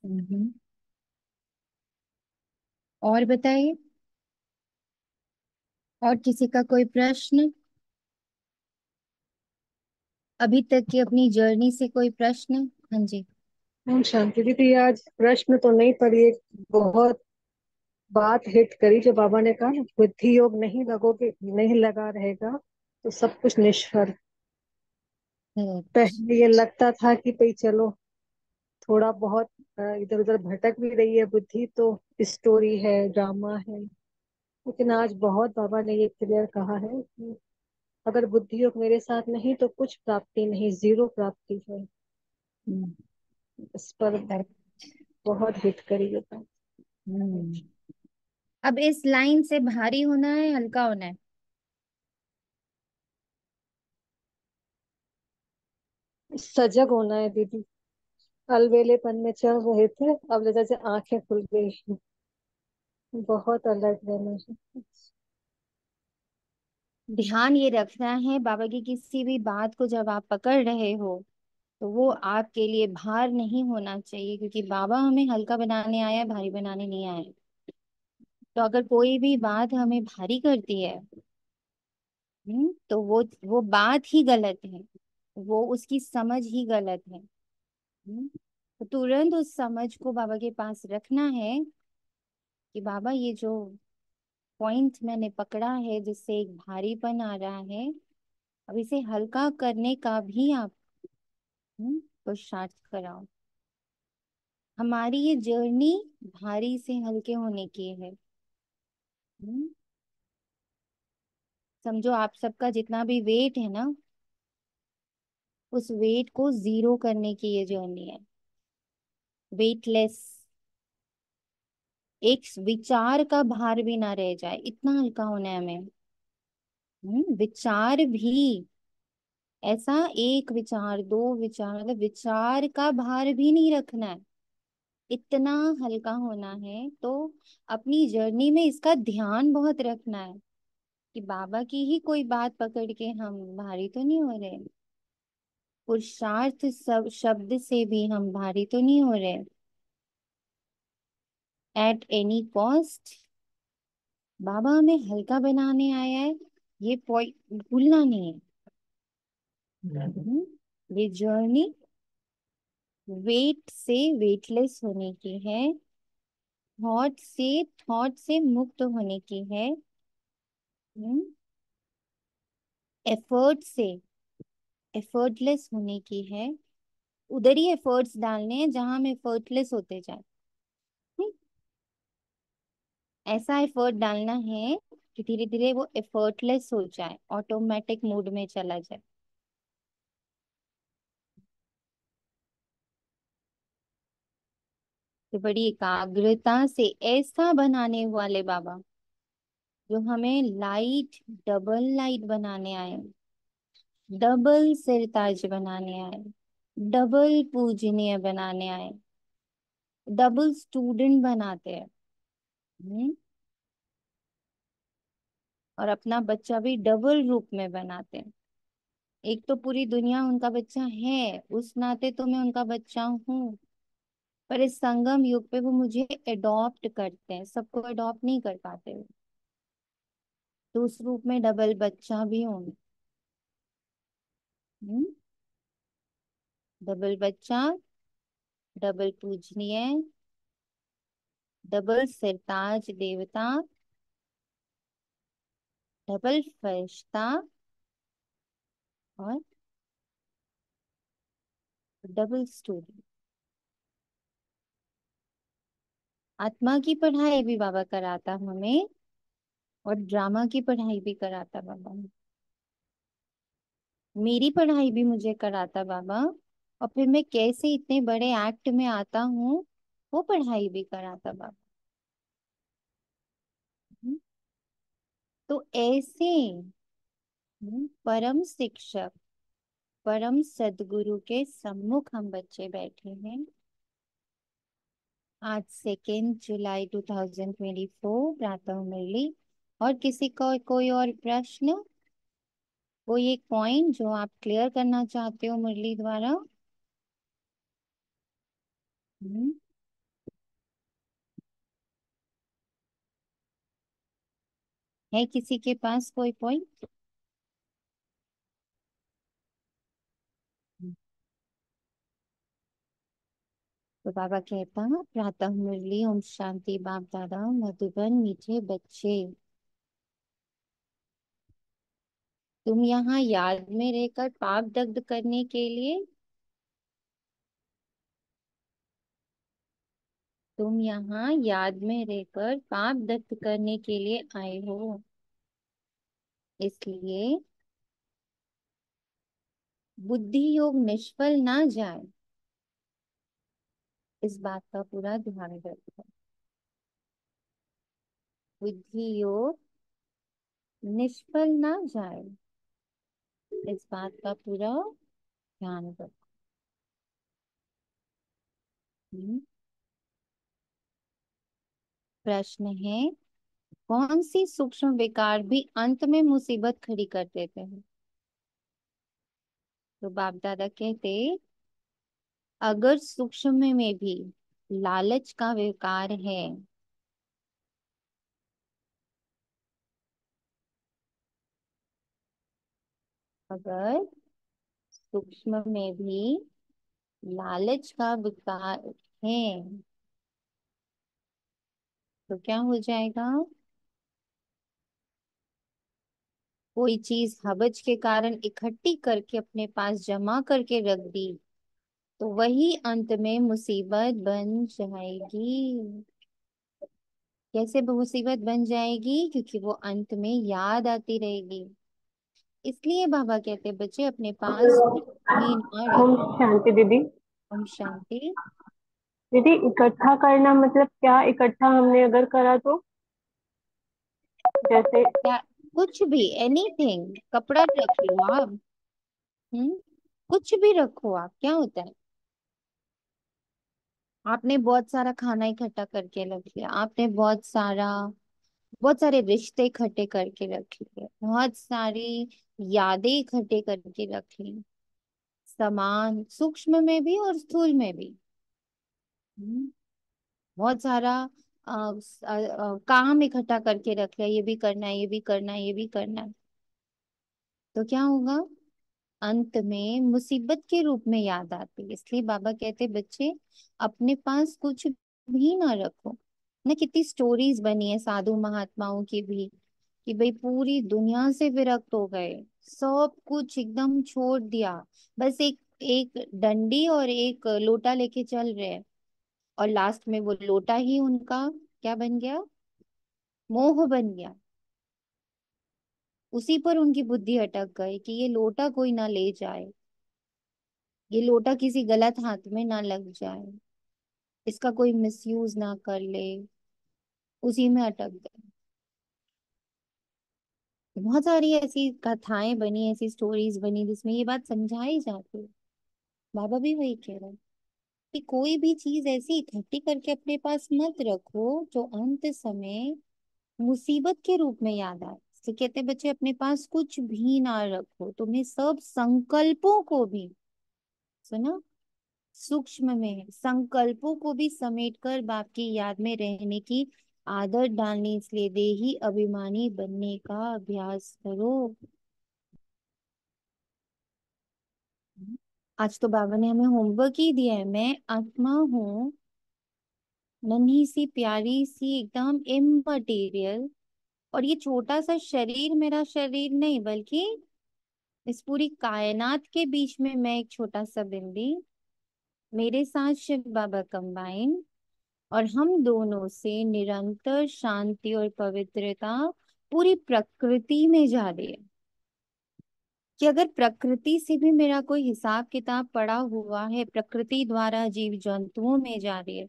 हम्म। और बताइए। और किसी का कोई प्रश्न? अभी तक की अपनी जर्नी से कोई प्रश्न? हाँ जी। हम शांति दीदी, आज प्रश्न तो नहीं पर एक बहुत बात हिट करी जो बाबा ने कहा ना, बुद्धि योग नहीं लगोगे, नहीं लगा रहेगा तो सब कुछ निष्फल। अच्छा। पहले ये लगता था कि भाई चलो थोड़ा बहुत इधर उधर भटक भी रही है बुद्धि तो स्टोरी है, ड्रामा है। लेकिन आज बहुत बाबा ने ये क्लियर कहा है कि अगर बुद्धि योग मेरे साथ नहीं तो कुछ प्राप्ति नहीं, जीरो प्राप्ति है। हम्म। इस पर बहुत हिट करी ये बात। हम्म। अब इस लाइन से भारी होना है, हल्का होना है? सजग होना है दीदी। अलवेलेपन में चल रहे थे, अब लगा जैसे आंखें खुल गई। बहुत अलर्ट रहना है। ध्यान ये रखना है बाबा की किसी भी बात को जब आप पकड़ रहे हो तो वो आपके लिए भार नहीं होना चाहिए, क्योंकि बाबा हमें हल्का बनाने आया है, भारी बनाने नहीं आया है। तो अगर कोई भी बात हमें भारी करती है, तो वो बात ही गलत है, वो उसकी समझ ही गलत है। तो तुरंत उस समझ को बाबा के पास रखना है कि बाबा ये जो पॉइंट मैंने पकड़ा है जिससे एक भारीपन आ रहा है, अब इसे हल्का करने का भी आप पुरुषार्थ कराओ। हमारी ये जर्नी भारी से हल्के होने की है। हम्म, समझो आप सबका जितना भी वेट है ना, उस वेट को जीरो करने की ये जर्नी है। वेटलेस, एक विचार का भार भी ना रह जाए, इतना हल्का होना है हमें। विचार भी ऐसा, एक विचार दो विचार, मतलब विचार का भार भी नहीं रखना है, इतना हल्का होना है। तो अपनी जर्नी में इसका ध्यान बहुत रखना है कि बाबा की ही कोई बात पकड़ के हम भारी तो नहीं हो रहे, पुरुषार्थ सब शब्द से भी हम भारी तो नहीं हो रहे। एट एनी कॉस्ट बाबा हमें हल्का बनाने आया है, ये पॉइंट भूलना नहीं है। ये जर्नी वेट से वेटलेस होने की है, थॉट से मुक्त होने की है। एफर्ट से एफर्टलेस होने की है। उधर ही एफर्ट्स डालने हैं जहां हम एफर्टलेस होते जाए। हम्म, ऐसा एफर्ट डालना है कि धीरे धीरे वो एफर्टलेस हो जाए, ऑटोमेटिक मोड में चला जाए। तो बड़ी एकाग्रता से ऐसा बनाने वाले बाबा जो हमें लाइट, डबल लाइट बनाने आए, डबल सिरताज बनाने आए, डबल पूजनीय बनाने आए, डबल स्टूडेंट बनाते हैं। हम्म, और अपना बच्चा भी डबल रूप में बनाते हैं। एक तो पूरी दुनिया उनका बच्चा है, उस नाते तो मैं उनका बच्चा हूँ, पर इस संगम युग पे वो मुझे अडॉप्ट करते हैं, सबको अडॉप्ट नहीं कर पाते वो। तो उस रूप में डबल बच्चा भी हूँ। हम्म, डबल बच्चा, डबल पूजनीय, डबल सिरताज देवता, डबल फरिश्ता, और डबल स्टूडेंट। आत्मा की पढ़ाई भी बाबा कराता हमें, और ड्रामा की पढ़ाई भी कराता बाबा। मेरी पढ़ाई भी मुझे कराता बाबा, और फिर मैं कैसे इतने बड़े एक्ट में आता हूँ, वो पढ़ाई भी कराता बाबा। हम्म, तो ऐसे परम शिक्षक, परम सदगुरु के सम्मुख हम बच्चे बैठे हैं। आज 2 जुलाई 2024 प्रातः मुरली। और किसी को कोई और प्रश्न, कोई एक पॉइंट जो आप क्लियर करना चाहते हो मुरली द्वारा? हम्म, है किसी के पास कोई पॉइंट? तो बाबा कहता, प्रातः मुरली ओम शांति, बाप दादा मधुबन मीठे बच्चे, तुम यहाँ याद में रहकर पाप दग्ध करने के लिए, तुम यहाँ याद में रहकर पाप दग्ध करने के लिए आए हो। इसलिए बुद्धि योग निष्फल ना जाए, इस बात का पूरा ध्यान रखो। बुद्धि योग निष्फल ना जाए, इस बात का पूरा ध्यान रखो। हम्म, प्रश्न है, कौन सी सूक्ष्म विकार भी अंत में मुसीबत खड़ी कर देते हैं? तो बाप दादा कहते, अगर सूक्ष्म में भी लालच का विकार है, अगर सूक्ष्म में भी लालच का विकार है, तो क्या हो जाएगा? कोई चीज हवज के कारण इकट्ठी करके अपने पास जमा करके रख दी, तो वही अंत में मुसीबत बन जाएगी। कैसे मुसीबत बन जाएगी? क्योंकि वो अंत में याद आती रहेगी। इसलिए बाबा कहते, बच्चे अपने पास कुछ भी ना ओम रखो। शांति दीदी। ओम शांति। दीदी इकट्ठा करना मतलब क्या? इकट्ठा हमने अगर करा तो जैसे। या कुछ भी, एनीथिंग, कपड़ा रख लो आप। हम्म, कुछ भी रखो आप, क्या होता है? आपने बहुत सारा खाना इकट्ठा करके रख लिया, आपने बहुत सारे रिश्ते इकट्ठे करके रख लिए, बहुत सारी यादें इकट्ठे करके रख ली, सामान सूक्ष्म में भी और स्थूल में भी। हम्म, बहुत सारा काम इकट्ठा करके रख लिया, ये भी करना है, ये भी करना है, ये भी करना है, तो क्या होगा? अंत में मुसीबत के रूप में याद आती है। इसलिए बाबा कहते, बच्चे अपने पास कुछ भी ना रखो। ना कितनी स्टोरीज बनी है साधु महात्माओं की भी, कि भाई पूरी दुनिया से विरक्त हो गए, सब कुछ एकदम छोड़ दिया, बस एक एक डंडी और एक लोटा लेके चल रहे हैं, और लास्ट में वो लोटा ही उनका क्या बन गया? मोह बन गया। उसी पर उनकी बुद्धि अटक गई कि ये लोटा कोई ना ले जाए, ये लोटा किसी गलत हाथ में ना लग जाए, इसका कोई मिसयूज ना कर ले, उसी में अटक गए। बहुत सारी ऐसी कथाएं बनी, ऐसी स्टोरीज बनी जिसमें ये बात समझाई जाती है। बाबा भी वही कह रहे हैं कि कोई भी चीज ऐसी इकट्ठी करके अपने पास मत रखो जो अंत समय मुसीबत के रूप में याद आए। तो कहते हैं, बच्चे अपने पास कुछ भी ना रखो, तुम्हें सब संकल्पों को भी, सुना, सूक्ष्म में है, संकल्पों को भी समेटकर बाप की याद में रहने की आदत डालनी, इसलिए देही अभिमानी बनने का अभ्यास करो। आज तो बाबा ने हमें होमवर्क ही दिया है। मैं आत्मा हूँ, नन्ही सी प्यारी सी एकदम इममटेरियल, और ये छोटा सा शरीर मेरा शरीर नहीं, बल्कि इस पूरी कायनात के बीच में मैं एक छोटा सा बिंदी, मेरे साथ शिव बाबा कंबाइन, और हम दोनों से निरंतर शांति और पवित्रता पूरी प्रकृति में जा रही है। कि अगर प्रकृति से भी मेरा कोई हिसाब किताब पड़ा हुआ है, प्रकृति द्वारा जीव जंतुओं में जा रही है,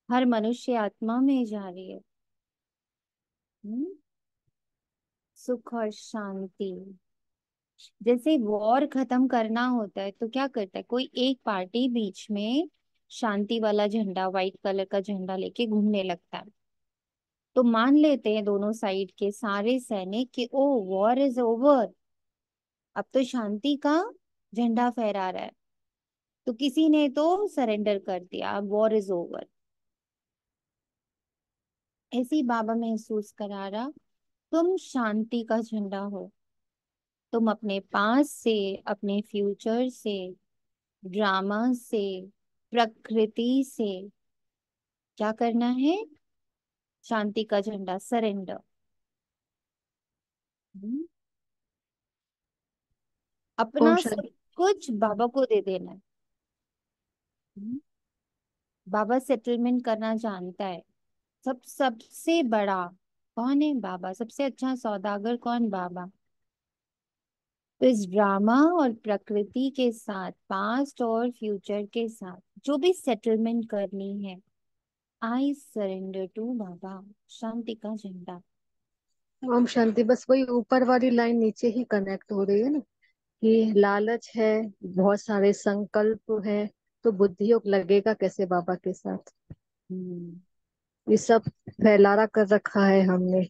हर मनुष्य आत्मा में जा रही है। हम्म, सुख और शांति। जैसे वॉर खत्म करना होता है तो क्या करता है, कोई एक पार्टी बीच में शांति वाला झंडा, व्हाइट कलर का झंडा लेके घूमने लगता है, तो मान लेते हैं दोनों साइड के सारे सैनिक कि ओ वॉर इज ओवर, अब तो शांति का झंडा फहरा रहा है, तो किसी ने तो सरेंडर कर दिया, अब वॉर इज ओवर। ऐसे ही बाबा महसूस करा रहा, तुम शांति का झंडा हो। तुम अपने पास से, अपने फ्यूचर से, ड्रामा से, प्रकृति से क्या करना है? शांति का झंडा, सरेंडर। ओम अपना सब शांति। कुछ बाबा को दे देना है। हम्म, बाबा सेटलमेंट करना जानता है। सबसे बड़ा कौन है? बाबा। सबसे अच्छा सौदागर कौन? बाबा। तो इस ड्रामा और प्रकृति के साथ, पास्ट और फ्यूचर के साथ जो भी सेटलमेंट करनी है, आई सरेंडर टू बाबा। शांति का झंडा। ओम शांति, बस वही ऊपर वाली लाइन नीचे ही कनेक्ट हो रही है ना, कि लालच है, बहुत सारे संकल्प है, तो बुद्धि योग लगेगा कैसे बाबा के साथ। हम्म। ये सब फैलारा कर रखा है हमने,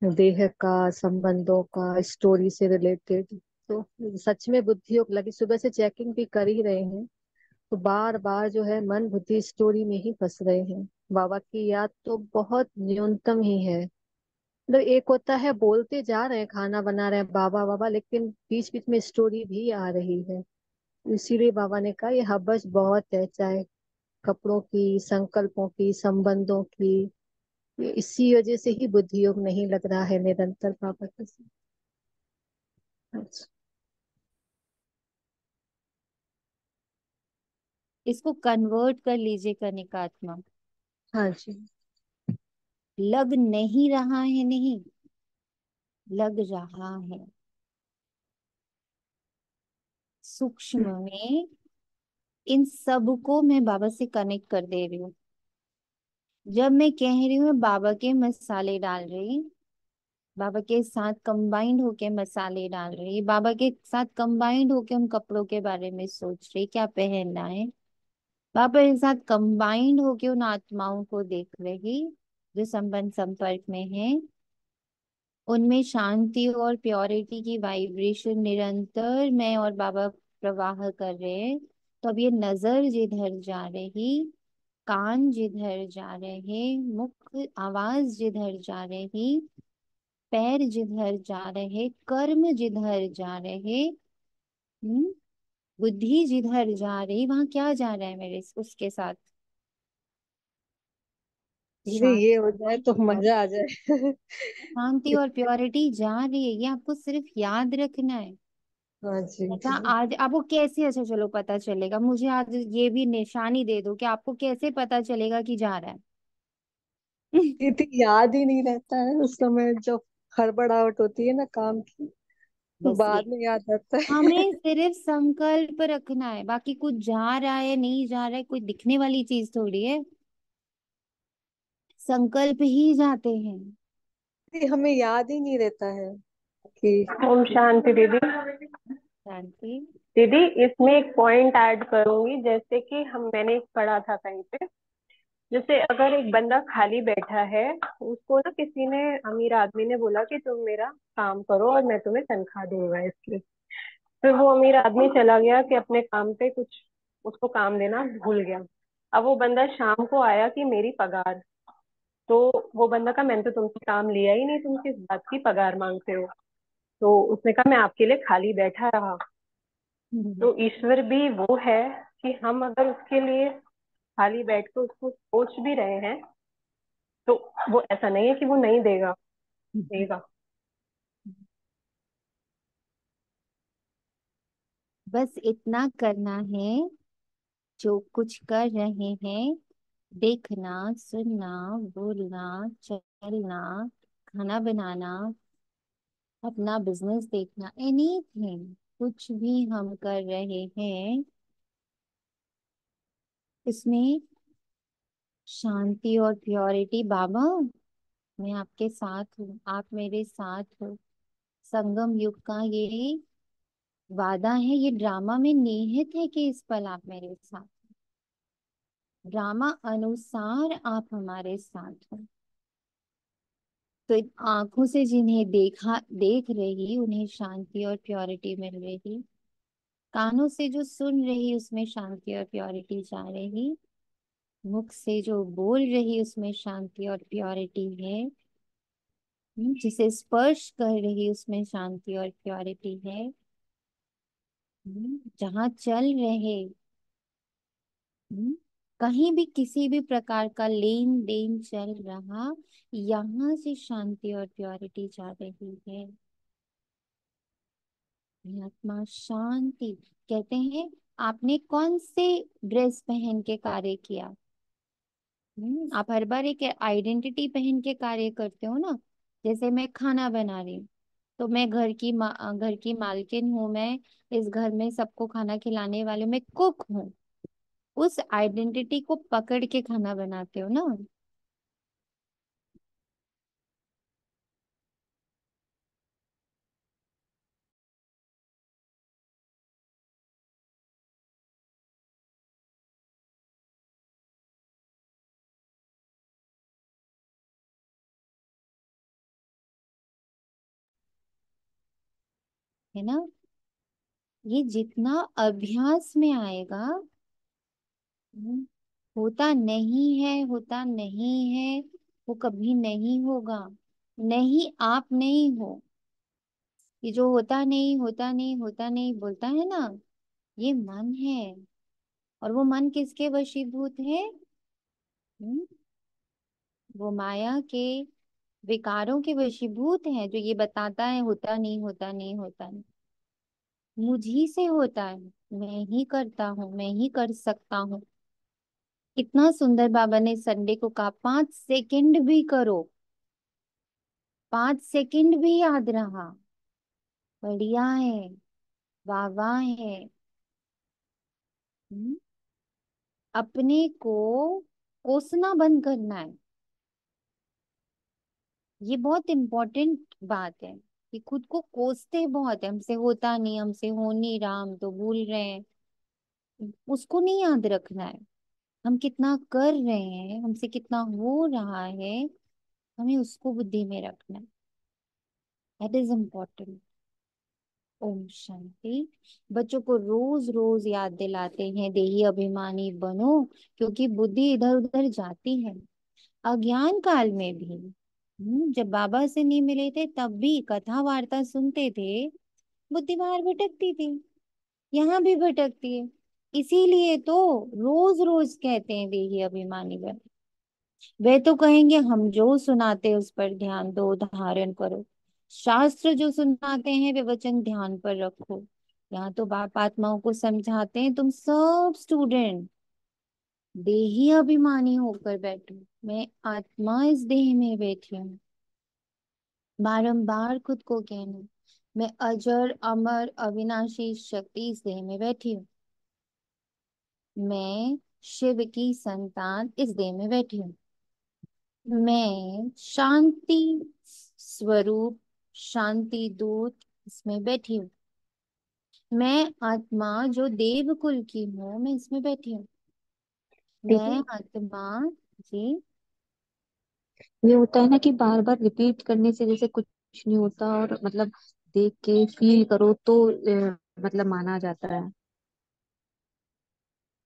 देह का, संबंधों का, स्टोरी से रिलेटेड। तो सच में बुद्धि योग लगी, सुबह से चेकिंग भी कर ही रहे हैं, तो बार बार जो है मन बुद्धि स्टोरी में ही फंस रहे हैं। बाबा की याद तो बहुत न्यूनतम ही है। मतलब एक होता है बोलते जा रहे हैं, खाना बना रहे हैं बाबा बाबा, लेकिन बीच बीच में स्टोरी भी आ रही है। इसीलिए बाबा ने कहा ये हबस बहुत है, चाहे कपड़ों की, संकल्पों की, संबंधों की। ये इसी वजह से ही बुद्धि योग नहीं लग रहा है निरंतर बाबा के साथ। अच्छा। इसको कन्वर्ट कर लीजिए कनिकात्मा। हाँ जी। लग नहीं रहा है, नहीं, लग रहा है। सूक्ष्म में इन सब को मैं बाबा से कनेक्ट कर दे रही हूँ। जब मैं कह रही हूँ बाबा के मसाले डाल रही, बाबा के साथ कंबाइंड होके मसाले डाल रही, बाबा के साथ कंबाइंड होके उन कपड़ों के बारे में सोच रही क्या पहनना है, बाबा के साथ कंबाइंड होके उन आत्माओं को देख रही जो संबंध संपर्क में है, उनमें शांति और प्योरिटी की वाइब्रेशन निरंतर मैं और बाबा प्रवाह कर रहे हैं। तो अब ये नजर जिधर जा रही, कान जिधर जा रहे, मुख आवाज जिधर जा रही, पैर जिधर जा रहे, कर्म जिधर जा रहे, हम्म, बुद्धि जिधर जा रही, वहां क्या जा रहा है मेरे उसके साथ? यदि ये हो जाए शांति तो और मजा आ जाए। शांति और प्योरिटी जा रही है, ये आपको सिर्फ याद रखना है। हाँ जी अच्छा, जी। आज आपको कैसे, अच्छा चलो पता चलेगा, मुझे आज ये भी निशानी दे दो कि आपको कैसे पता चलेगा कि जा रहा है। ये तो याद ही नहीं रहता है उस समय जब हड़बड़ाहट होती है ना काम की, तो बस ये, बाद में याद आता है। हमें सिर्फ संकल्प रखना है, बाकी कुछ जा रहा है नहीं जा रहा है कोई दिखने वाली चीज थोड़ी है। संकल्प ही जाते हैं। ये हमें याद ही नहीं रहता है कि ओम शांति दीदी। शांति। दीदी, इसमें एक पॉइंट ऐड करूंगी, जैसे कि मैंने पढ़ा था कहीं पे, जैसे अगर एक बंदा खाली बैठा है, उसको ना किसी ने, अमीर आदमी ने बोला कि तुम मेरा काम करो और मैं तुम्हें तनख्वाह दूंगा इसकी। फिर वो अमीर आदमी चला गया कि अपने काम पे कुछ उसको काम देना भूल गया। अब वो बंदा शाम को आया कि मेरी पगार। तो वो बंदा कहा मैंने तो तुमसे काम लिया ही नहीं, तुम किस बात की पगार मांगते हो। तो उसने कहा मैं आपके लिए खाली बैठा रहा। हम्म। तो ईश्वर भी वो है कि हम अगर उसके लिए खाली बैठ के उसको सोच भी रहे हैं, तो वो ऐसा नहीं है कि वो नहीं देगा, देगा। बस इतना करना है, जो कुछ कर रहे हैं, देखना, सुनना, बोलना, चलना, खाना बनाना, अपना बिजनेस देखना, एनीथिंग, कुछ भी हम कर रहे हैं, इसमें शांति और प्योरिटी। बाबा, मैं आपके साथ हूँ, आप मेरे साथ हो। संगम युग का ये वादा है, ये ड्रामा में निहित है कि इस पल आप मेरे साथ, ड्रामा अनुसार आप हमारे साथ हो। तो इन आंखों से जिन्हें देखा देख रही, उन्हें शांति और प्योरिटी मिल रही, कानों से जो सुन रही उसमें शांति और प्योरिटी जा रही, मुख से जो बोल रही उसमें शांति और प्योरिटी है, जिसे स्पर्श कर रही उसमें शांति और प्योरिटी है। जहाँ चल रहे, हम्म, कहीं भी किसी भी प्रकार का लेन देन चल रहा, यहाँ से शांति और प्योरिटी जा रही है। ये आत्मा शांति कहते हैं। आपने कौन से ड्रेस पहन के कार्य किया? आप हर बार एक आइडेंटिटी पहन के कार्य करते हो ना। जैसे मैं खाना बना रही हूँ, तो मैं घर की मालकिन हूँ, मैं इस घर में सबको खाना खिलाने वाले, मैं कुक हूँ। उस आइडेंटिटी को पकड़ के खाना बनाते हो ना। है ना। ये जितना अभ्यास में आएगा, हम्म, होता नहीं है, होता नहीं है, वो कभी नहीं होगा। नहीं, आप नहीं हो। ये जो होता नहीं, होता नहीं, होता नहीं बोलता है ना, ये मन है। और वो मन किसके वशीभूत है? हम्म, वो माया के विकारों के वशीभूत है, जो ये बताता है होता नहीं, होता नहीं, होता नहीं। मुझी से होता है, मैं ही करता हूँ, मैं ही कर सकता हूँ। कितना सुंदर बाबा ने संडे को कहा, 5 सेकंड भी करो, 5 सेकंड भी याद रहा, बढ़िया है, वाह वाह है। हम्म, अपने को कोसना बंद करना है। ये बहुत इम्पोर्टेंट बात है कि खुद को कोसते बहुत है, हमसे होता नहीं, हमसे हो नहीं रहा, हम तो भूल रहे हैं। उसको नहीं याद रखना है, हम कितना कर रहे हैं, हमसे कितना हो रहा है, हमें उसको बुद्धि में रखना है। That is important. ओम शांति। बच्चों को रोज रोज याद दिलाते हैं, देही अभिमानी बनो, क्योंकि बुद्धि इधर उधर जाती है। अज्ञान काल में भी, जब बाबा से नहीं मिले थे तब भी कथा वार्ता सुनते थे, बुद्धि बाहर भटकती थी, यहाँ भी भटकती है। इसीलिए तो रोज रोज कहते हैं देही अभिमानी बनो। वे तो कहेंगे हम जो सुनाते हैं उस पर ध्यान दो, धारण करो। शास्त्र जो सुनाते हैं वे वचन ध्यान पर रखो। यहाँ तो बाप आत्माओं को समझाते हैं, तुम सब स्टूडेंट देही अभिमानी होकर बैठो। मैं आत्मा इस देह में बैठी हूँ। बारंबार खुद को कहना, मैं अजर अमर अविनाशी शक्ति इस देह में बैठी हूँ। मैं शिव की संतान इस देह में बैठी हूँ। मैं शांति स्वरूप, शांति दूत इसमें बैठी हूँ। मैं आत्मा जो देव कुल की हूँ, मैं इसमें बैठी हूँ। दीदी, मैं आत्मा। जी। ये होता है ना कि बार बार रिपीट करने से जैसे कुछ नहीं होता, और मतलब देख के फील करो तो मतलब माना जाता है।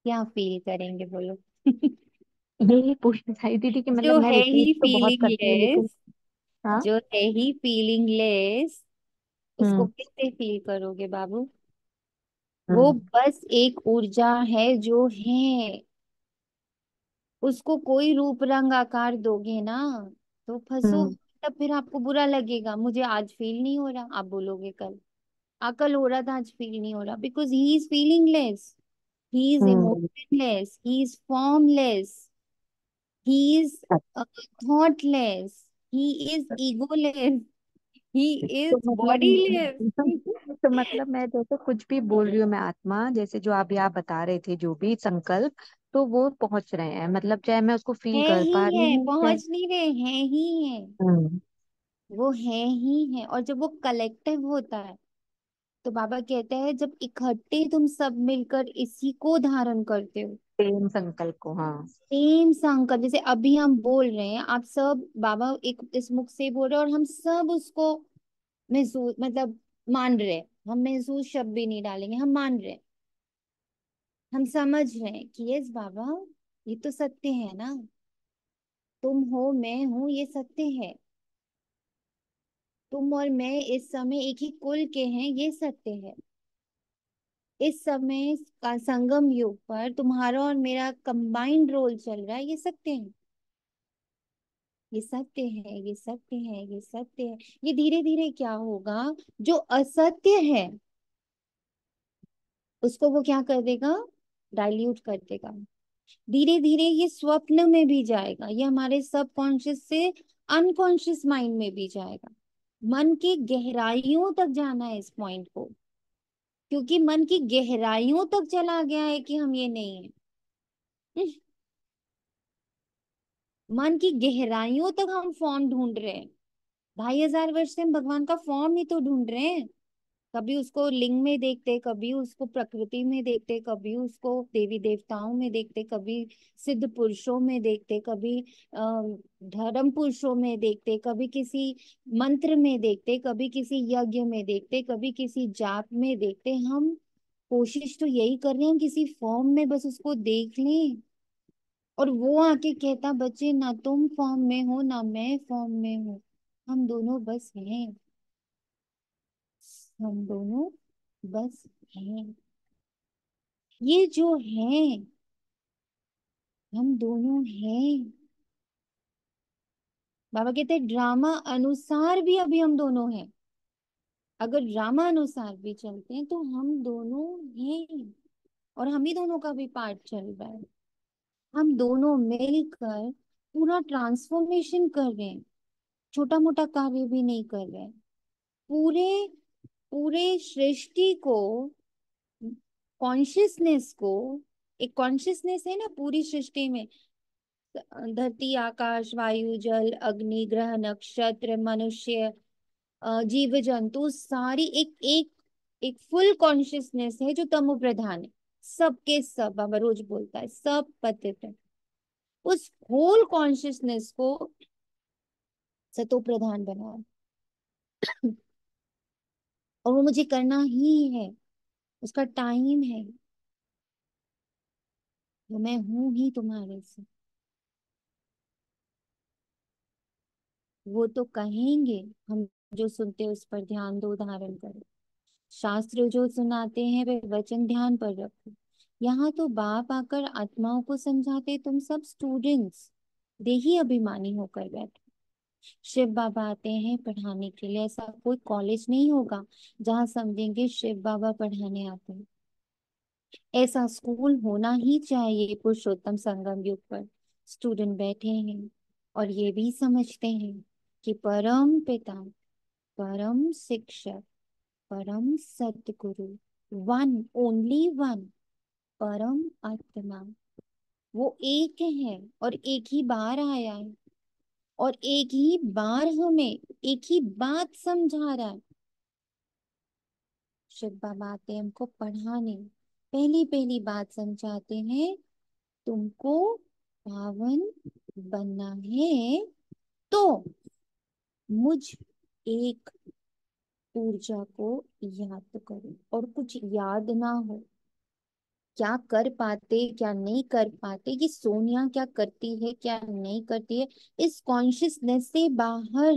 क्या फील करेंगे बोलो? यही पूछना चाहिए दीदी कि मतलब जो मैं है रिपीट ही तो बहुत फीलिंग करती हूँ लेकिन। लेस, हाँ। जो है ही फीलिंग लेस, उसको हम्म। कैसे फील करोगे बाबू? वो हम्म। बस एक ऊर्जा है जो है। उसको कोई रूप रंग आकार दोगे ना, तो हम्म। फंसोगे। तब फिर आपको बुरा लगेगा, मुझे आज फील नहीं हो रहा, आप बोलोगे कल कल हो रहा था, आज फील नहीं हो रहा, because he is feelingless, he is hmm. Emotionless, he is formless, he is thoughtless, he is egoless, he तो इज मतलब बॉडीलेस। तो मतलब मैं जैसे कुछ भी बोल रही हूँ, मैं आत्मा जैसे जो अभी आप बता रहे थे जो भी संकल्प, तो वो पहुंच रहे हैं, मतलब चाहे मैं उसको फील है कर ही पा रही है, हूँ चाहे। पहुंच नहीं रहे, है ही है। हम्म। वो है ही है। और जब वो कलेक्टिव होता है, तो बाबा कहते हैं जब इकट्ठे तुम सब मिलकर इसी को धारण करते हो, प्रेम संकल्प को, हाँ। सेम संकल्प, जैसे अभी हम बोल रहे हैं, आप सब बाबा एक इस मुख से बोल रहे हैं और हम सब उसको महसूस, मतलब मान रहे हैं। हम महसूस शब्द भी नहीं डालेंगे, हम मान रहे हैं, हम समझ रहे हैं कि यस बाबा, ये तो सत्य है ना, तुम हो, मैं हूं, ये सत्य है। तुम और मैं इस समय एक ही कुल के हैं, ये सत्य है। इस समय का संगम युग पर तुम्हारा और मेरा कंबाइंड रोल चल रहा है, ये सत्य है। ये सत्य है, ये सत्य है, ये सत्य है। ये धीरे धीरे क्या होगा, जो असत्य है उसको वो क्या कर देगा, डाइल्यूट कर देगा। धीरे धीरे ये स्वप्न में भी जाएगा, ये हमारे सबकॉन्शियस से अनकॉन्शियस माइंड में भी जाएगा। मन की गहराइयों तक जाना है इस पॉइंट को, क्योंकि मन की गहराइयों तक चला गया है कि हम ये नहीं है। मन की गहराइयों तक हम फॉर्म ढूंढ रहे हैं। 2500 वर्ष से हम भगवान का फॉर्म ही तो ढूंढ रहे हैं। कभी उसको लिंग में देखते, कभी उसको प्रकृति में देखते, कभी उसको देवी देवताओं में देखते, कभी सिद्ध पुरुषों में देखते, कभी धर्म पुरुषों में देखते, कभी किसी मंत्र में देखते, कभी किसी यज्ञ में देखते, कभी किसी जाप में देखते। हम कोशिश तो यही कर रहे हैं, किसी फॉर्म में बस उसको देख लें। और वो आके कहता, बच्चे ना तुम फॉर्म में हो ना मैं फॉर्म में हूँ, हम दोनों बस हैं, हम दोनों बस हैं। ये जो है, हम दोनों हैं। बाबा कहते हैं ड्रामा अनुसार भी अभी हम दोनों हैं। अगर ड्रामा अनुसार भी चलते हैं तो हम दोनों हैं, और हम ही दोनों का भी पार्ट चल रहा है। हम दोनों मिलकर पूरा ट्रांसफॉर्मेशन कर रहे हैं, छोटा मोटा कार्य भी नहीं कर रहे हैं। पूरे पूरे सृष्टि को, कॉन्शियसनेस को, एक कॉन्शियसनेस है ना पूरी सृष्टि में। धरती, आकाश, वायु, जल, अग्नि, ग्रह, नक्षत्र, मनुष्य, जीव जंतु, सारी एक एक एक फुल कॉन्शियसनेस है जो तमो प्रधान है। सबके सब, बाबा रोज बोलता है, सब पतित है। उस होल कॉन्शियसनेस को सतो प्रधान बना, और वो मुझे करना ही है, उसका टाइम है। तो मैं हूं ही तुम्हारे से। वो तो कहेंगे, हम जो सुनते हैं उस पर ध्यान दो, धारण करो। शास्त्र जो सुनाते हैं वे वचन ध्यान पर रखो। यहाँ तो बाप आकर आत्माओं को समझाते, तुम सब स्टूडेंट्स देही अभिमानी होकर बैठो। शिव बाबा आते हैं पढ़ाने के लिए, ऐसा कोई कॉलेज नहीं होगा जहाँ समझेंगे शिव बाबा पढ़ाने आते हैं। ऐसा स्कूल होना ही चाहिए। पुरुषोत्तम संगम युग पर स्टूडेंट बैठे हैं और ये भी समझते हैं कि परम पिता, परम शिक्षक, परम सतगुरु, वन, ओनली वन, परम आत्मा, वो एक है और एक ही बार आया है, और एक ही बार हमें एक ही बात समझा रहा है। शिव बाबा आते हैं हमको पढ़ाने, पहली पहली बात समझाते हैं, तुमको पावन बनना है तो मुझ एक ऊर्जा को याद करो। और कुछ याद ना हो, क्या कर पाते क्या नहीं कर पाते, ये सोनिया क्या करती है क्या नहीं करती है, इस कॉन्शियसनेस से बाहर,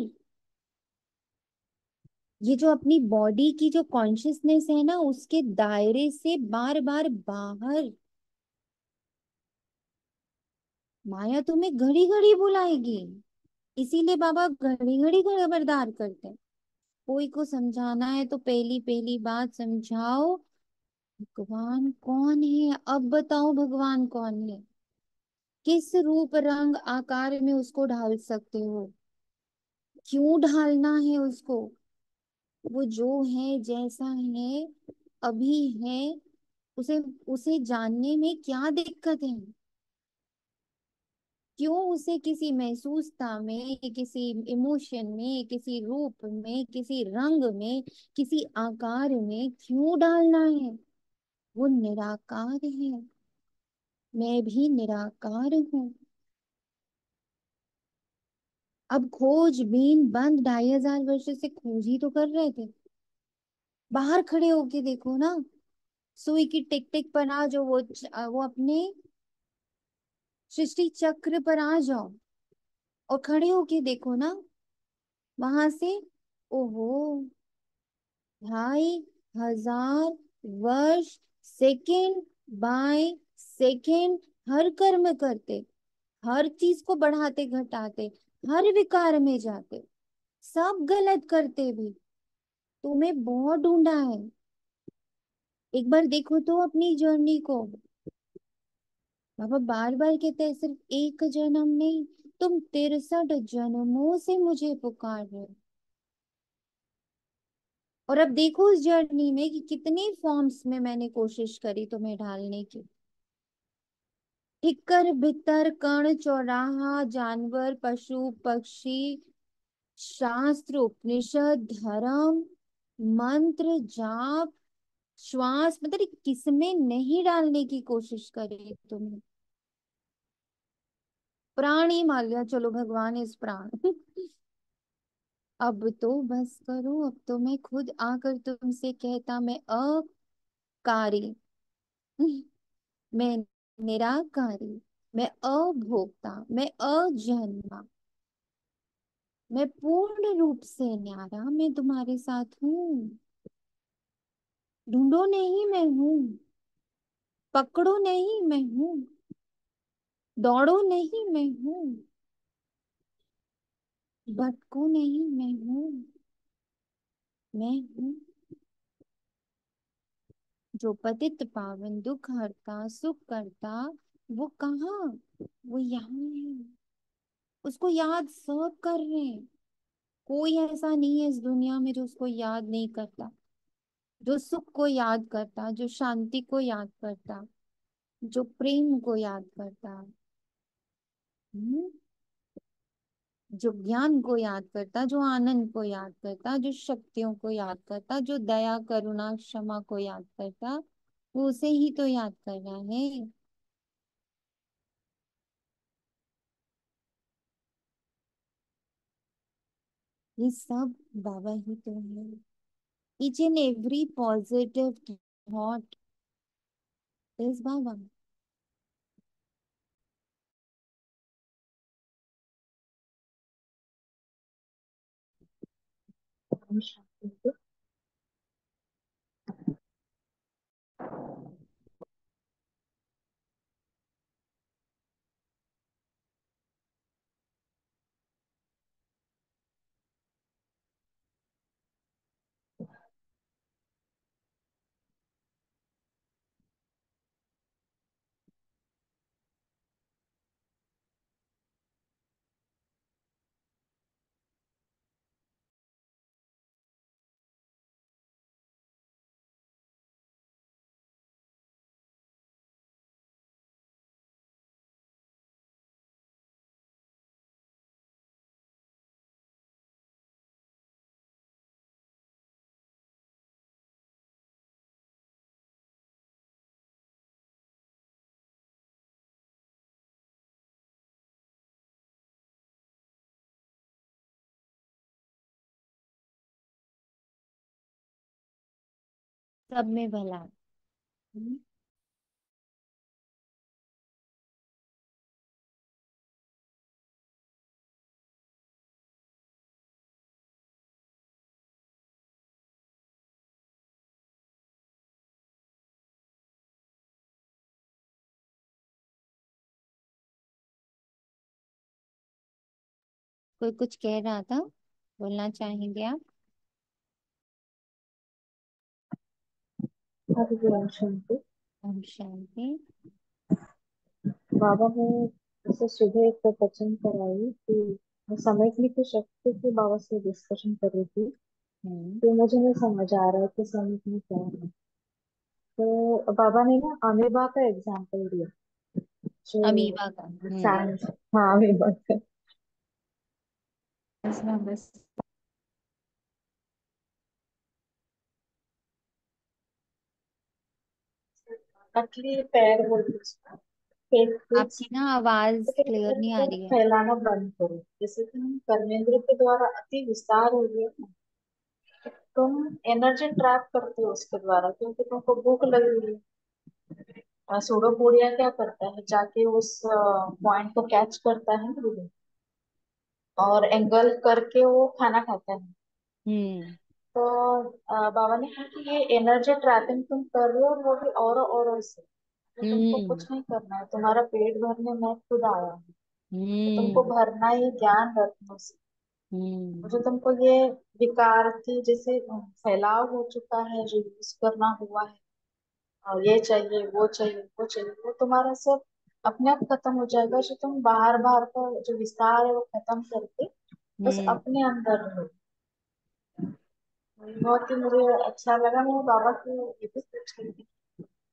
ये जो अपनी बॉडी की जो कॉन्शियसनेस है ना, उसके दायरे से बार बार बाहर। माया तुम्हें घड़ी घड़ी बुलाएगी, इसीलिए बाबा घड़ी घड़ी खबरदार करते हैं। कोई को समझाना है तो पहली पहली बात समझाओ, भगवान कौन है, अब बताओ भगवान कौन है, किस रूप रंग आकार में उसको ढाल सकते हो, क्यों ढालना है उसको। वो जो है जैसा है अभी है, उसे उसे जानने में क्या दिक्कत है। क्यों उसे किसी महसूसता में, किसी इमोशन में, किसी रूप में, किसी रंग में, किसी आकार में क्यों डालना है। वो निराकार है, मैं भी निराकार हूँ। अब खोजबीन बंद, 2500 वर्ष से खोज ही तो कर रहे थे। बाहर खड़े होके देखो ना, सुई की टिक टिक पर आ जाओ, वो अपने सृष्टि चक्र पर आ जाओ और खड़े होके देखो ना, वहां से ओहो, 2500 वर्ष, सेकंड बाय सेकंड, हर कर्म करते, हर चीज को बढ़ाते घटाते, हर विकार में जाते, सब गलत करते भी तुम्हें बहुत ढूंढा है। एक बार देखो तो अपनी जर्नी को। बाबा बार बार कहते हैं सिर्फ एक जन्म नहीं, तुम 63 जन्मों से मुझे पुकार रहे हो। और अब देखो उस जर्नी में कि कितनी फॉर्म्स में मैंने कोशिश करी तुम्हें ढालने की। ठिक्कर भित्तर कण चौराहा, जानवर पशु पक्षी, शास्त्र उपनिषद धर्म, मंत्र जाप, श्वास, मतलब ये किसमें नहीं डालने की कोशिश करी तुमने। प्राण ही मान लिया, चलो भगवान इस प्राण। अब तो बस करो, अब तो मैं खुद आकर तुमसे कहता, मैं अकारी, मैं निराकारी, मैं अभोक्ता, मैं अजन्मा, मैं पूर्ण रूप से न्यारा, मैं तुम्हारे साथ हूँ। ढूंढो नहीं, मैं हूँ। पकड़ो नहीं, मैं हूँ। दौड़ो नहीं, मैं हूँ। भटको नहीं, मैं हूँ। मैं हूँ जो पतित पावन दुख हरता सुख करता। वो कहाँ? वो यहाँ है। उसको याद सब कर रहे हैं। कोई ऐसा नहीं है इस दुनिया में जो उसको याद नहीं करता, जो सुख को याद करता, जो शांति को याद करता, जो प्रेम को याद करता, हम्म? जो ज्ञान को याद करता, जो आनंद को याद करता, जो शक्तियों को याद करता, जो दया करुणा क्षमा को याद करता, वो उसे ही तो याद कर रहा है। ये सब बाबा ही तो है। Each and every positive thought is Baba. हम शांति से। सब में भला। कोई कुछ कह रहा था, बोलना चाहेंगे आप? हरिओम शांति। ओम शांति। बाबा ने जैसे सुबह एक प्रवचन कराई कि मैं समझने की शक्ति की बाबा से डिस्कशन कर रही थी। हम्म। तो मुझे नहीं समझ आ रहा है कि समझने क्या है। तो बाबा ने ना अमीबा का एग्जाम्पल दिया, जो अमीबा का। साइंस। हाँ, अमीबा का। बस हाँ, बस। नकली पैर बोलते हैं उसको, फेक फूड्स। आपकी ना आवाज तो क्लियर नहीं आ इनको रही है। फैलाना बंद करो। जैसे कि हम कर्मेंद्र के द्वारा अति विस्तार हो गया ना, तुम एनर्जी ट्रैप करते हो उसके द्वारा, क्योंकि तुमको भूख लगी हुई है। सूडोपोडिया क्या करता है, जाके उस पॉइंट को कैच करता है ना, और एंगल करके वो खाना खाता है। हम्म। तो बाबा ने कहा कि ये एनर्जी ट्रैपिंग तुम कर रहे हो, और वो भी औरों से। तो तुमको हम्म। कुछ नहीं करना है, तुम्हारा पेट भरने मैं खुद आया हूँ। तो तुमको हम्म। भरना ही ज्ञान रत्नों से। हम्म। जो तुमको ये विकार थी जैसे फैलाव हो चुका है, जो यूज करना हुआ है, और ये चाहिए वो चाहिए वो चाहिए, वो तुम्हारा सब अपने आप खत्म हो जाएगा। जो तुम बाहर बाहर का जो विस्तार है वो खत्म करके बस हम्म। अपने अंदर रहो। बहुत ही मुझे अच्छा लगा। मैं बाबा की ये भी पूछ रही थी,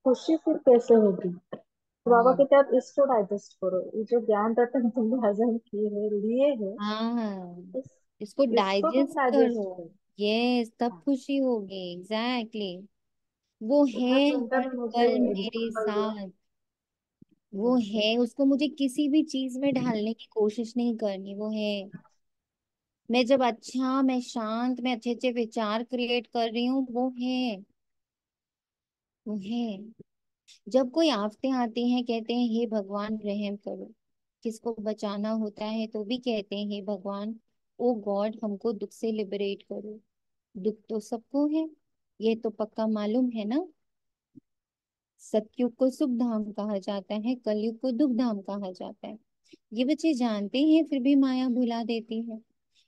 खुशी फिर कैसे होगी। तो बाबा हम्म। कहते हैं आप इसको डाइजेस्ट करो, ये जो ज्ञान रतन तुमने हजम किए हैं लिए हैं, हाँ, इस इसको इसको तुम डाइजेस्ट डाइजेस्ट करो। करो। यस, तब हाँ, खुशी होगी। एग्जैक्टली। वो है इतना सुनकर हर ही मुझे पल मेरे एग्जाम्पल दिया। साथ। वो है, उसको मुझे किसी भी चीज में ढालने की कोशिश नहीं करनी। वो है। मैं जब अच्छा, मैं शांत, मैं अच्छे अच्छे विचार क्रिएट कर रही हूँ, वो है। वो है। जब कोई आफतें आती हैं, कहते हैं हे भगवान रहम करो। किसको बचाना होता है तो भी कहते हैं हे भगवान, ओ गॉड, हमको दुख से लिबरेट करो। दुख तो सबको है, ये तो पक्का मालूम है ना। सतयुग को सुख धाम कहा जाता है, कलयुग को दुख धाम कहा जाता है। ये बच्चे जानते हैं, फिर भी माया भुला देती है।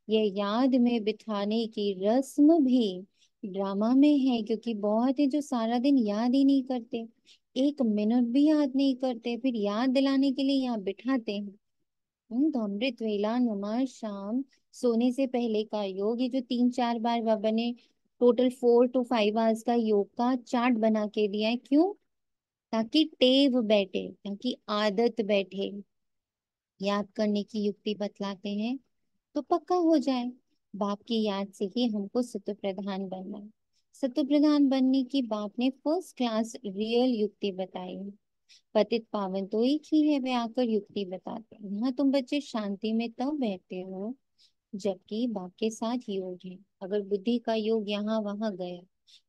ये याद में बिठाने की रस्म भी ड्रामा में है, क्योंकि बहुत है जो सारा दिन याद ही नहीं करते, एक मिनट भी याद नहीं करते, फिर याद दिलाने के लिए यहाँ बिठाते हैं। तो अमृत वेला, नमाज, शाम, सोने से पहले का योग, ये जो 3-4 बार बाबा ने टोटल 4 to 5 आवर्स का योग का चार्ट बना के दिया है। क्यों? ताकि टेव बैठे, ताकि आदत बैठे। याद करने की युक्ति बतलाते हैं तो पक्का हो जाए। बाप की याद से ही हमको सत्य प्रधान बनना है। सत्य प्रधान बनने की बाप ने फर्स्ट क्लास रियल युक्ति बताई है। पतित पावन तो एक ही है, वे आकर युक्ति बताते हैं। यहाँ तुम बच्चे शांति में तब बैठते हो जबकि बाप के साथ योग है। अगर बुद्धि का योग यहाँ वहां गया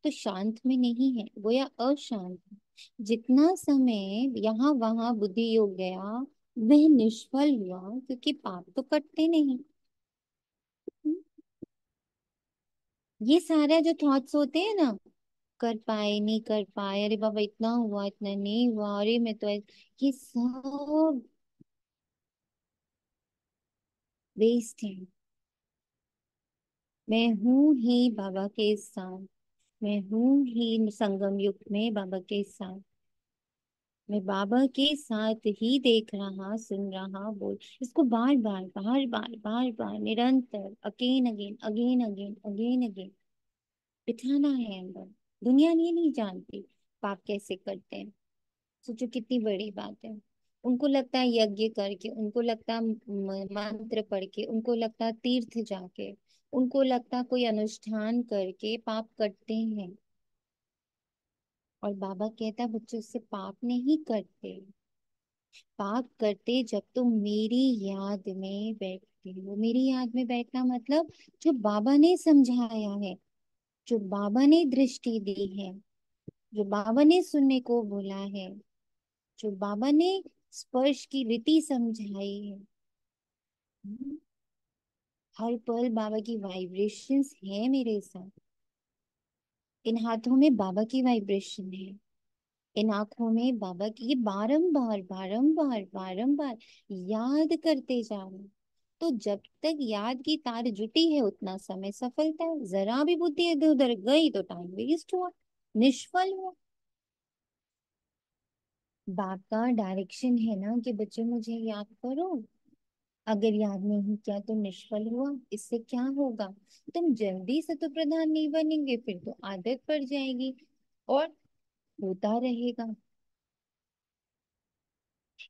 तो शांत में नहीं है, वो या अशांत है। जितना समय यहाँ वहां बुद्धि योग गया, वह निष्फल हुआ, क्योंकि पाप तो कटते नहीं। ये सारा जो थॉट्स होते हैं ना, कर पाए नहीं कर पाए, अरे बाबा इतना हुआ इतना नहीं हुआ, अरे मैं तो ये सब वेस्ट है। मैं हूं ही बाबा के साथ, मैं हूं ही संगम युग में बाबा के साथ। मैं बाबा के साथ ही देख रहा, सुन रहा, बोल। इसको बार बार बार बार बार बार निरंतर again again again again again again बिठाना है अंदर। दुनिया ये नहीं जानती पाप कैसे करते हैं। सोचो कितनी बड़ी बात है। उनको लगता है यज्ञ करके, उनको लगता है मंत्र पढ़ के, उनको लगता है तीर्थ जाके, उनको लगता है कोई अनुष्ठान करके पाप करते हैं। और बाबा कहता है बच्चों से पाप नहीं करते। पाप करते जब तुम मेरी याद में बैठते हो। मेरी याद में बैठना मतलब जो बाबा ने समझाया है, जो बाबा ने दृष्टि दी है, जो बाबा ने सुनने को बोला है, जो बाबा ने स्पर्श की रीति समझाई है। हम्म, हर पल बाबा की वाइब्रेशंस है मेरे साथ। इन हाथों में बाबा की वाइब्रेशन है, इन आंखों में बाबा की। ये बारंबार बारंबार बारंबार याद करते जाओ। तो जब तक याद की तार जुटी है उतना समय सफलता है। जरा भी बुद्धि इधर उधर गई तो टाइम वेस्ट हुआ, निष्फल हुआ। बाप का डायरेक्शन है ना कि बच्चे मुझे याद करो। अगर याद नहीं किया तो निष्फल हुआ, इससे क्या होगा? तुम जल्दी से तो प्रधान नहीं बनेंगे, फिर तो आदत पड़ जाएगी और होता रहेगा।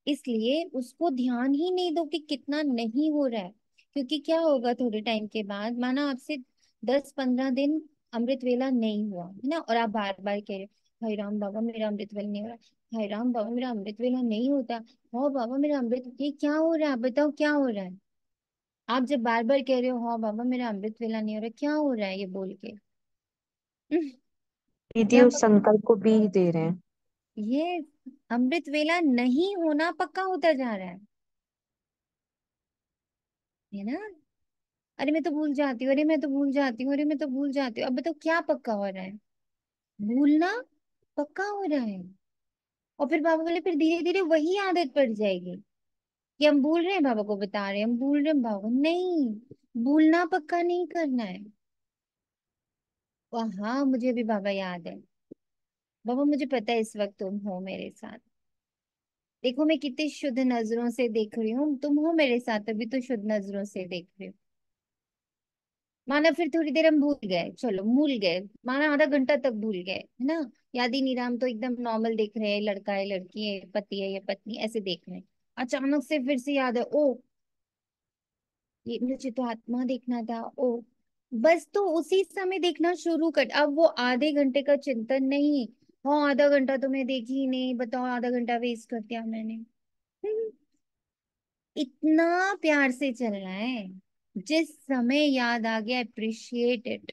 इसलिए उसको ध्यान ही नहीं दो कि कितना नहीं हो रहा है। क्योंकि क्या होगा थोड़े टाइम के बाद, माना आपसे 10-15 दिन अमृत वेला नहीं हुआ है ना, और आप बार बार कह रहे हो हाय राम बाबा मेरा अमृत वेला नहीं हो रहा, हाय राम बाबा मेरा अमृत वेला नहीं होता, हो बाबा मेरा अमृत, ये क्या हो रहा है बताओ क्या हो रहा है? आप जब बार बार कह रहे हो हाँ बाबा मेरा अमृत वेला नहीं हो रहा, क्या हो रहा है ये बोल के? दीदी क्या उस संकल्प को भी दे रहे हैं। ये अमृत वेला नहीं होना पक्का होता जा रहा है ना। अरे मैं तो भूल जाती हूँ, अरे मैं तो भूल जाती हूँ, अरे मैं तो भूल जाती हूँ। अब बताओ क्या पक्का हो रहा है? भूलना पक्का हो रहा है। और फिर बाबा बोले फिर धीरे धीरे वही आदत पड़ जाएगी कि हम भूल रहे हैं, बाबा को बता रहे हैं हम भूल रहे हैं, बाबा को नहीं, भूलना पक्का नहीं करना है। और हाँ, मुझे भी बाबा याद है। बाबा मुझे पता है इस वक्त तुम हो मेरे साथ। देखो मैं कितनी शुद्ध नजरों से देख रही हूँ, तुम हो मेरे साथ अभी तो शुद्ध नजरों से देख रही हूँ। माना फिर थोड़ी देर हम भूल गए, चलो भूल गए, माना आधा घंटा तक भूल गए, है ना। याद ही नहीं रहा, हम तो एकदम नॉर्मल देख रहे हैं, लड़का है लड़की है, पति है या पत्नी, ऐसे देख रहे हैं। अचानक से फिर से याद है, ओ ये मुझे तो आत्मा देखना था, ओ बस तो उसी समय देखना शुरू कर। अब वो आधे घंटे का चिंतन नहीं, हाँ आधा घंटा तो मैं देखी ही नहीं, बताओ आधा घंटा वेस्ट कर दिया मैंने। हम्म, इतना प्यार से चलना है। जिस समय याद आ गया अप्रिशिएट इट,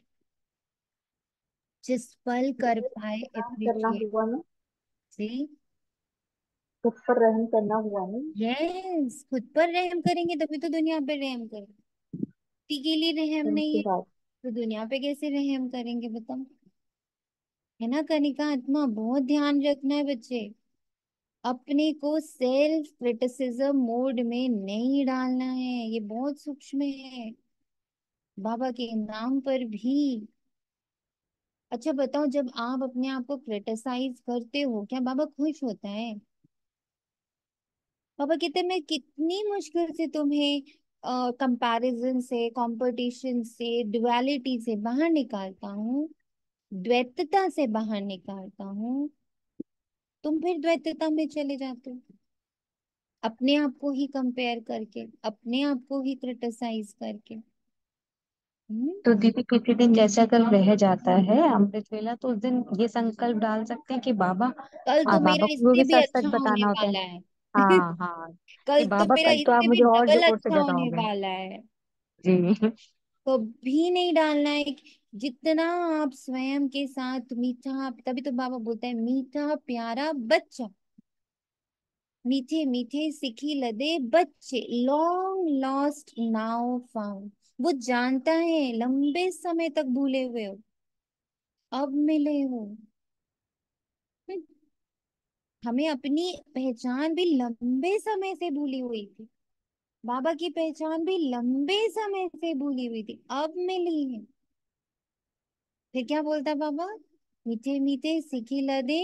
जिस पल कर पाए रहम करना अप्रिशिएट। हुआ ना, सी, खुद पर रहम करना हुआ ना। यस, खुद पर रहम करेंगे तभी तो दुनिया पर रहम करेंगे। किसी के लिए रहम नहीं उनकी है बात। तो दुनिया पे कैसे रहम करेंगे बताओ। है ना कनिका आत्मा, बहुत ध्यान रखना है बच्चे। अपने को सेल्फ क्रिटिसिज्म मोड में नहीं डालना है, ये बहुत सूक्ष्म है। बाबा के नाम पर भी। अच्छा बताओ, जब आप अपने आप को क्रिटिसाइज करते हो क्या बाबा खुश होता है? पापा कहते मैं कितनी मुश्किल से तुम्हें कंपैरिजन से, कंपटीशन से, डुअलिटी से बाहर निकालता हूँ, द्वैतता से बाहर निकालता हूँ, तुम फिर द्वैतता में चले जाते हो। अपने आप को ही कंपेयर करके, अपने आप को ही क्रिटिसाइज करके। हम्म। तो दीदी किसी दिन जैसे अगर रह जाता है अमृत वेला, तो उस दिन ये संकल्प डाल सकते हैं कि बाबा, कल तो हाँ, मेरा बाबा को वो इससे भी भी सच सच अच्छा होने बताना होता है। वाला है। हाँ हाँ, कि कल तो बाबा मेरा कल तो आप इससे भी मुझे और डबल जोर से अच्छा होने जगाओगे। वाला है। जी। तो भी नहीं डालना है। जितना आप स्वयं के साथ मीठा, तभी तो बाबा बोलता है मीठा प्यारा बच्चा, मीठे मीठे सिखी लदे बच्चे, लॉन्ग लॉस्ट नाउ फाउंड। वो जानता है लंबे समय तक भूले हुए हो, अब मिले हो। हमें अपनी पहचान भी लंबे समय से भूली हुई थी, बाबा की पहचान भी लंबे समय से भूली हुई थी, अब मिली है। फिर क्या बोलता बाबा? मीठे मीठे सिखी लदे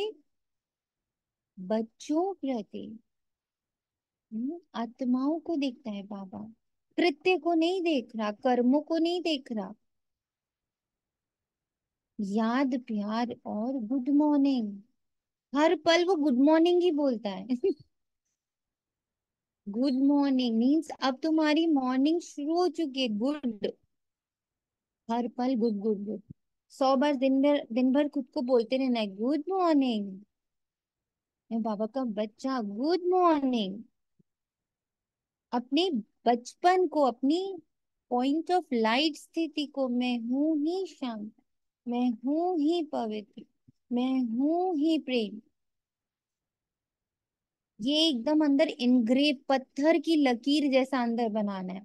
बच्चों प्रति। आत्माओं को देखता है बाबा, कृत्य को नहीं देख रहा, कर्मों को नहीं देख रहा। याद प्यार और गुड मॉर्निंग, हर पल वो गुड मॉर्निंग ही बोलता है। गुड मॉर्निंग मीन्स अब तुम्हारी मॉर्निंग शुरू हो चुकी है, गुड। हर पल गुड गुड गुड। 100 बार दिन भर खुद को बोलते रहना है गुड मॉर्निंग। मैं बाबा का बच्चा, गुड मॉर्निंग। अपने बचपन को, अपनी पॉइंट ऑफ लाइट स्थिति को, मैं हूं ही शांत, मैं हूं ही पवित्र, मैं हूं ही प्रेम। ये एकदम अंदर इनग्रेव पत्थर की लकीर जैसा अंदर बनाना है।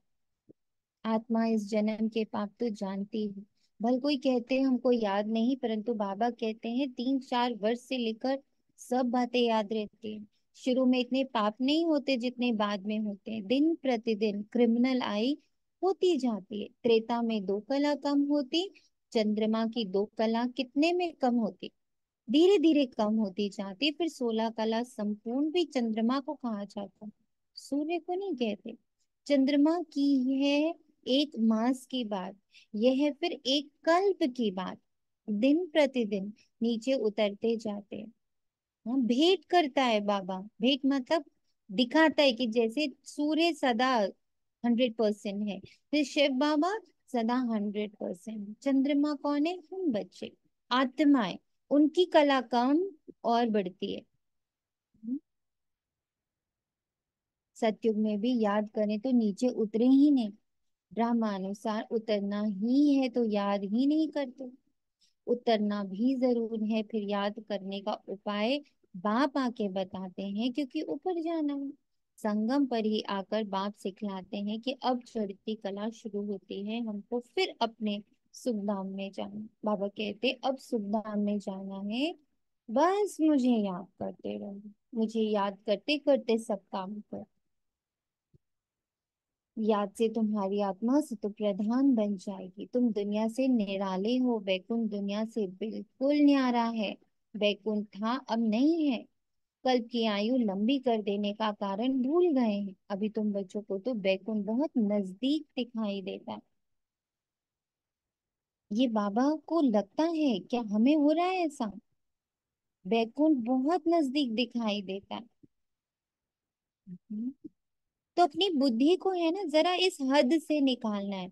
आत्मा इस जन्म के पाप तो जानती है। भल कोई कहते हैं हमको याद नहीं, परंतु बाबा कहते हैं 3-4 वर्ष से लेकर सब बातें याद रहती हैं। शुरू में इतने पाप नहीं होते जितने बाद में होते हैं। दिन प्रतिदिन क्रिमिनल आई होती जाती है। त्रेता में 2 कला कम होती, चंद्रमा की 2 कला कितने में कम होती, धीरे धीरे कम होती जाती, फिर 16 कला संपूर्ण भी चंद्रमा को कहा जाता, सूर्य को नहीं कहते। चंद्रमा की है 1 मास की बात, यह है फिर 1 कल्प की बात। दिन प्रतिदिन नीचे उतरते जाते हैं। हाँ, भेंट करता है बाबा, भेंट मतलब दिखाता है कि जैसे सूर्य सदा 100% है, फिर शिव बाबा सदा 100%। चंद्रमा कौन है? हम बच्चे, आत्माएं, उनकी कला कम और बढ़ती है। सतयुग में भी याद करें तो नीचे उतरे ही नहीं, ड्रामानुसार उतरना ही है तो याद ही नहीं करते। उतरना भी जरूर है, फिर याद करने का उपाय बाप आके बताते हैं, क्योंकि ऊपर जाना है। संगम पर ही आकर बाप सिखलाते हैं कि अब चढ़ती कला शुरू होती है, हमको फिर अपने सुखधाम में जाना। बाबा कहते अब सुखधाम में जाना है, बस मुझे याद करते रहो, मुझे याद करते करते सब काम करो। याद से तुम्हारी आत्मा सतो प्रधान बन जाएगी। तुम दुनिया से निराले हो, वैकुंठ दुनिया से बिल्कुल न्यारा है। वैकुंठ था अब नहीं है। कल्प की आयु लंबी कर देने का कारण भूल गए हैं। अभी तुम बच्चों को तो वैकुंठ बहुत नजदीक दिखाई देता है। ये बाबा को लगता है क्या हमें हो रहा है ऐसा? वैकुंठ बहुत नजदीक दिखाई देता है। हम्म। तो अपनी बुद्धि को है ना जरा इस हद से निकालना है।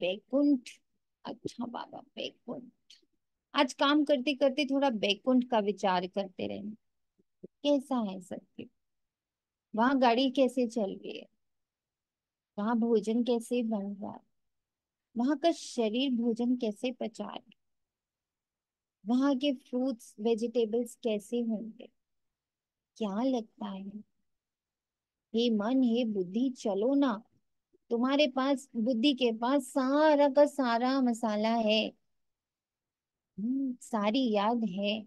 वैकुंठ, अच्छा बाबा वैकुंठ, आज काम करते करते थोड़ा वैकुंठ का विचार करते रहना। कैसा है सत्य, वहां गाड़ी कैसे चल रही है, वहां भोजन कैसे बन रहा है, वहां का शरीर भोजन कैसे पचा रहा है, वहां के फ्रूट्स वेजिटेबल्स कैसे होंगे। क्या लगता है? हे मन हे बुद्धि चलो ना, तुम्हारे पास बुद्धि के पास सारा का सारा मसाला है। सारी याद है।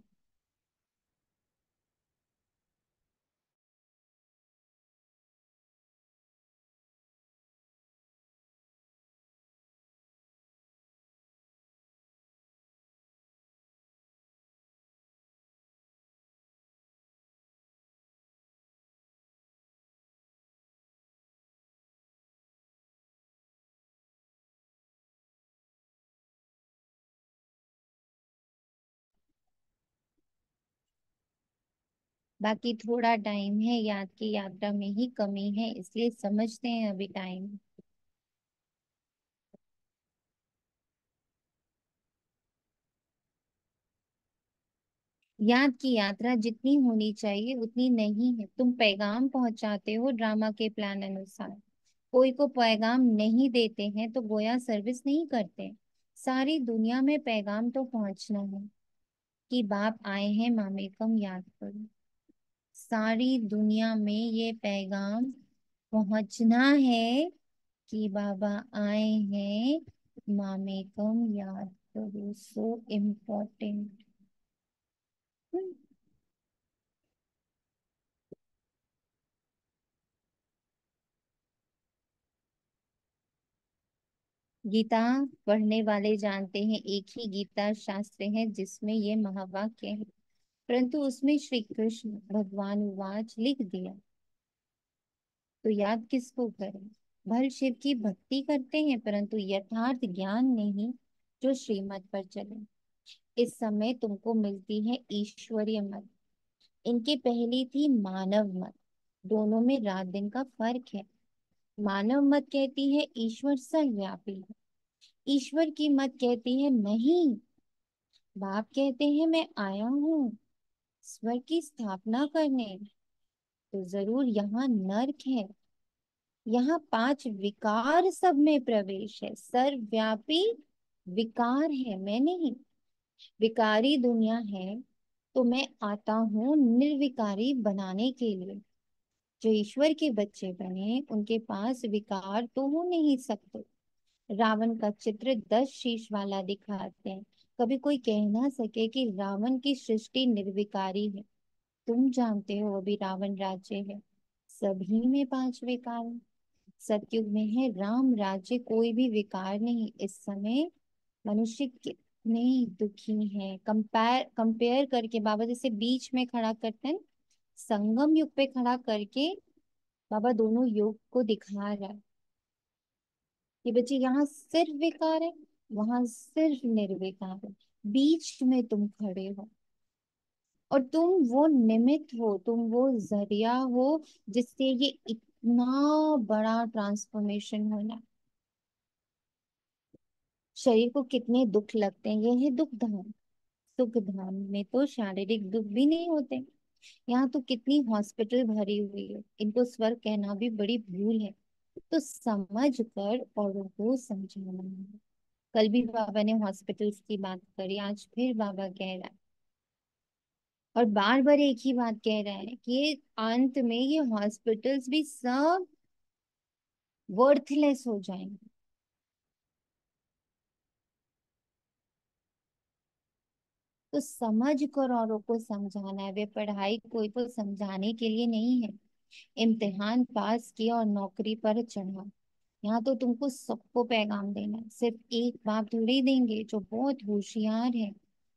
बाकी थोड़ा टाइम है, याद की यात्रा में ही कमी है, इसलिए समझते हैं अभी टाइम। याद की यात्रा जितनी होनी चाहिए उतनी नहीं है। तुम पैगाम पहुंचाते हो ड्रामा के प्लान अनुसार, कोई को पैगाम नहीं देते हैं तो गोया सर्विस नहीं करते। सारी दुनिया में पैगाम तो पहुंचना है कि बाप आए हैं, मामेकम याद करो। सारी दुनिया में ये पैगाम पहुंचना है कि बाबा आए हैं, मामेकम याद करो। So important. गीता पढ़ने वाले जानते हैं एक ही गीता शास्त्र है जिसमें ये महावाक्य है, परंतु उसमें श्री कृष्ण भगवान वाच लिख दिया, तो याद किसको करें? भल शिव की भक्ति करते हैं परंतु यथार्थ ज्ञान नहीं जो श्रीमत पर चले। इस समय तुमको मिलती है ईश्वरीय मत, इनकी पहली थी मानव मत। दोनों में रात दिन का फर्क है। मानव मत कहती है ईश्वर सर्वव्यापी है, ईश्वर की मत कहती है नहीं। बाप कहते हैं मैं आया हूँ स्वर्ग की स्थापना करने, तो जरूर यहाँ नर्क है। यहाँ पांच विकार सब में प्रवेश है, सर्वव्यापी विकार है, मैं नहीं। विकारी दुनिया है तो मैं आता हूँ निर्विकारी बनाने के लिए। जो ईश्वर के बच्चे बने उनके पास विकार तो हो नहीं सकते। रावण का चित्र 10 शीश वाला दिखाते हैं, कभी कोई कह ना सके कि रावण की सृष्टि निर्विकारी है। तुम जानते हो अभी रावण राज्य है, सभी में पांच विकार हैं। सतयुग में है राम राज्य, कोई भी विकार नहीं। इस समय मनुष्य कितने दुखी हैं। कंपेयर करके बाबा जैसे बीच में खड़ा करते हैं, संगम युग पे खड़ा करके बाबा दोनों युग को दिखा रहा है कि बच्चे यहाँ सिर्फ विकार है, वहां सिर्फ निर्विकार है। बीच में तुम खड़े हो और तुम वो निमित्त हो, तुम वो जरिया हो जिससे ये इतना बड़ा ट्रांसफॉर्मेशन होना। शरीर को कितने दुख लगते हैं, ये है दुख धाम। सुख धाम में तो शारीरिक दुख भी नहीं होते। यहाँ तो कितनी हॉस्पिटल भरी हुई है, इनको स्वर्ग कहना भी बड़ी भूल है। तो समझ कर औरों को समझाना है। कल भी बाबा ने हॉस्पिटल्स की बात करी, आज फिर बाबा कह रहा है और बार बार एक ही बात कह रहा है कि ये अंत में ये हॉस्पिटल्स भी सब वर्थलेस हो जाएंगे। तो समझ कर औरों को समझाना है, वे पढ़ाई कोई को समझाने के लिए नहीं है। इम्तिहान पास किया और नौकरी पर चढ़ा, यहाँ तो तुमको सबको पैगाम देना है। सिर्फ एक बाप थोड़ी देंगे। जो बहुत होशियार है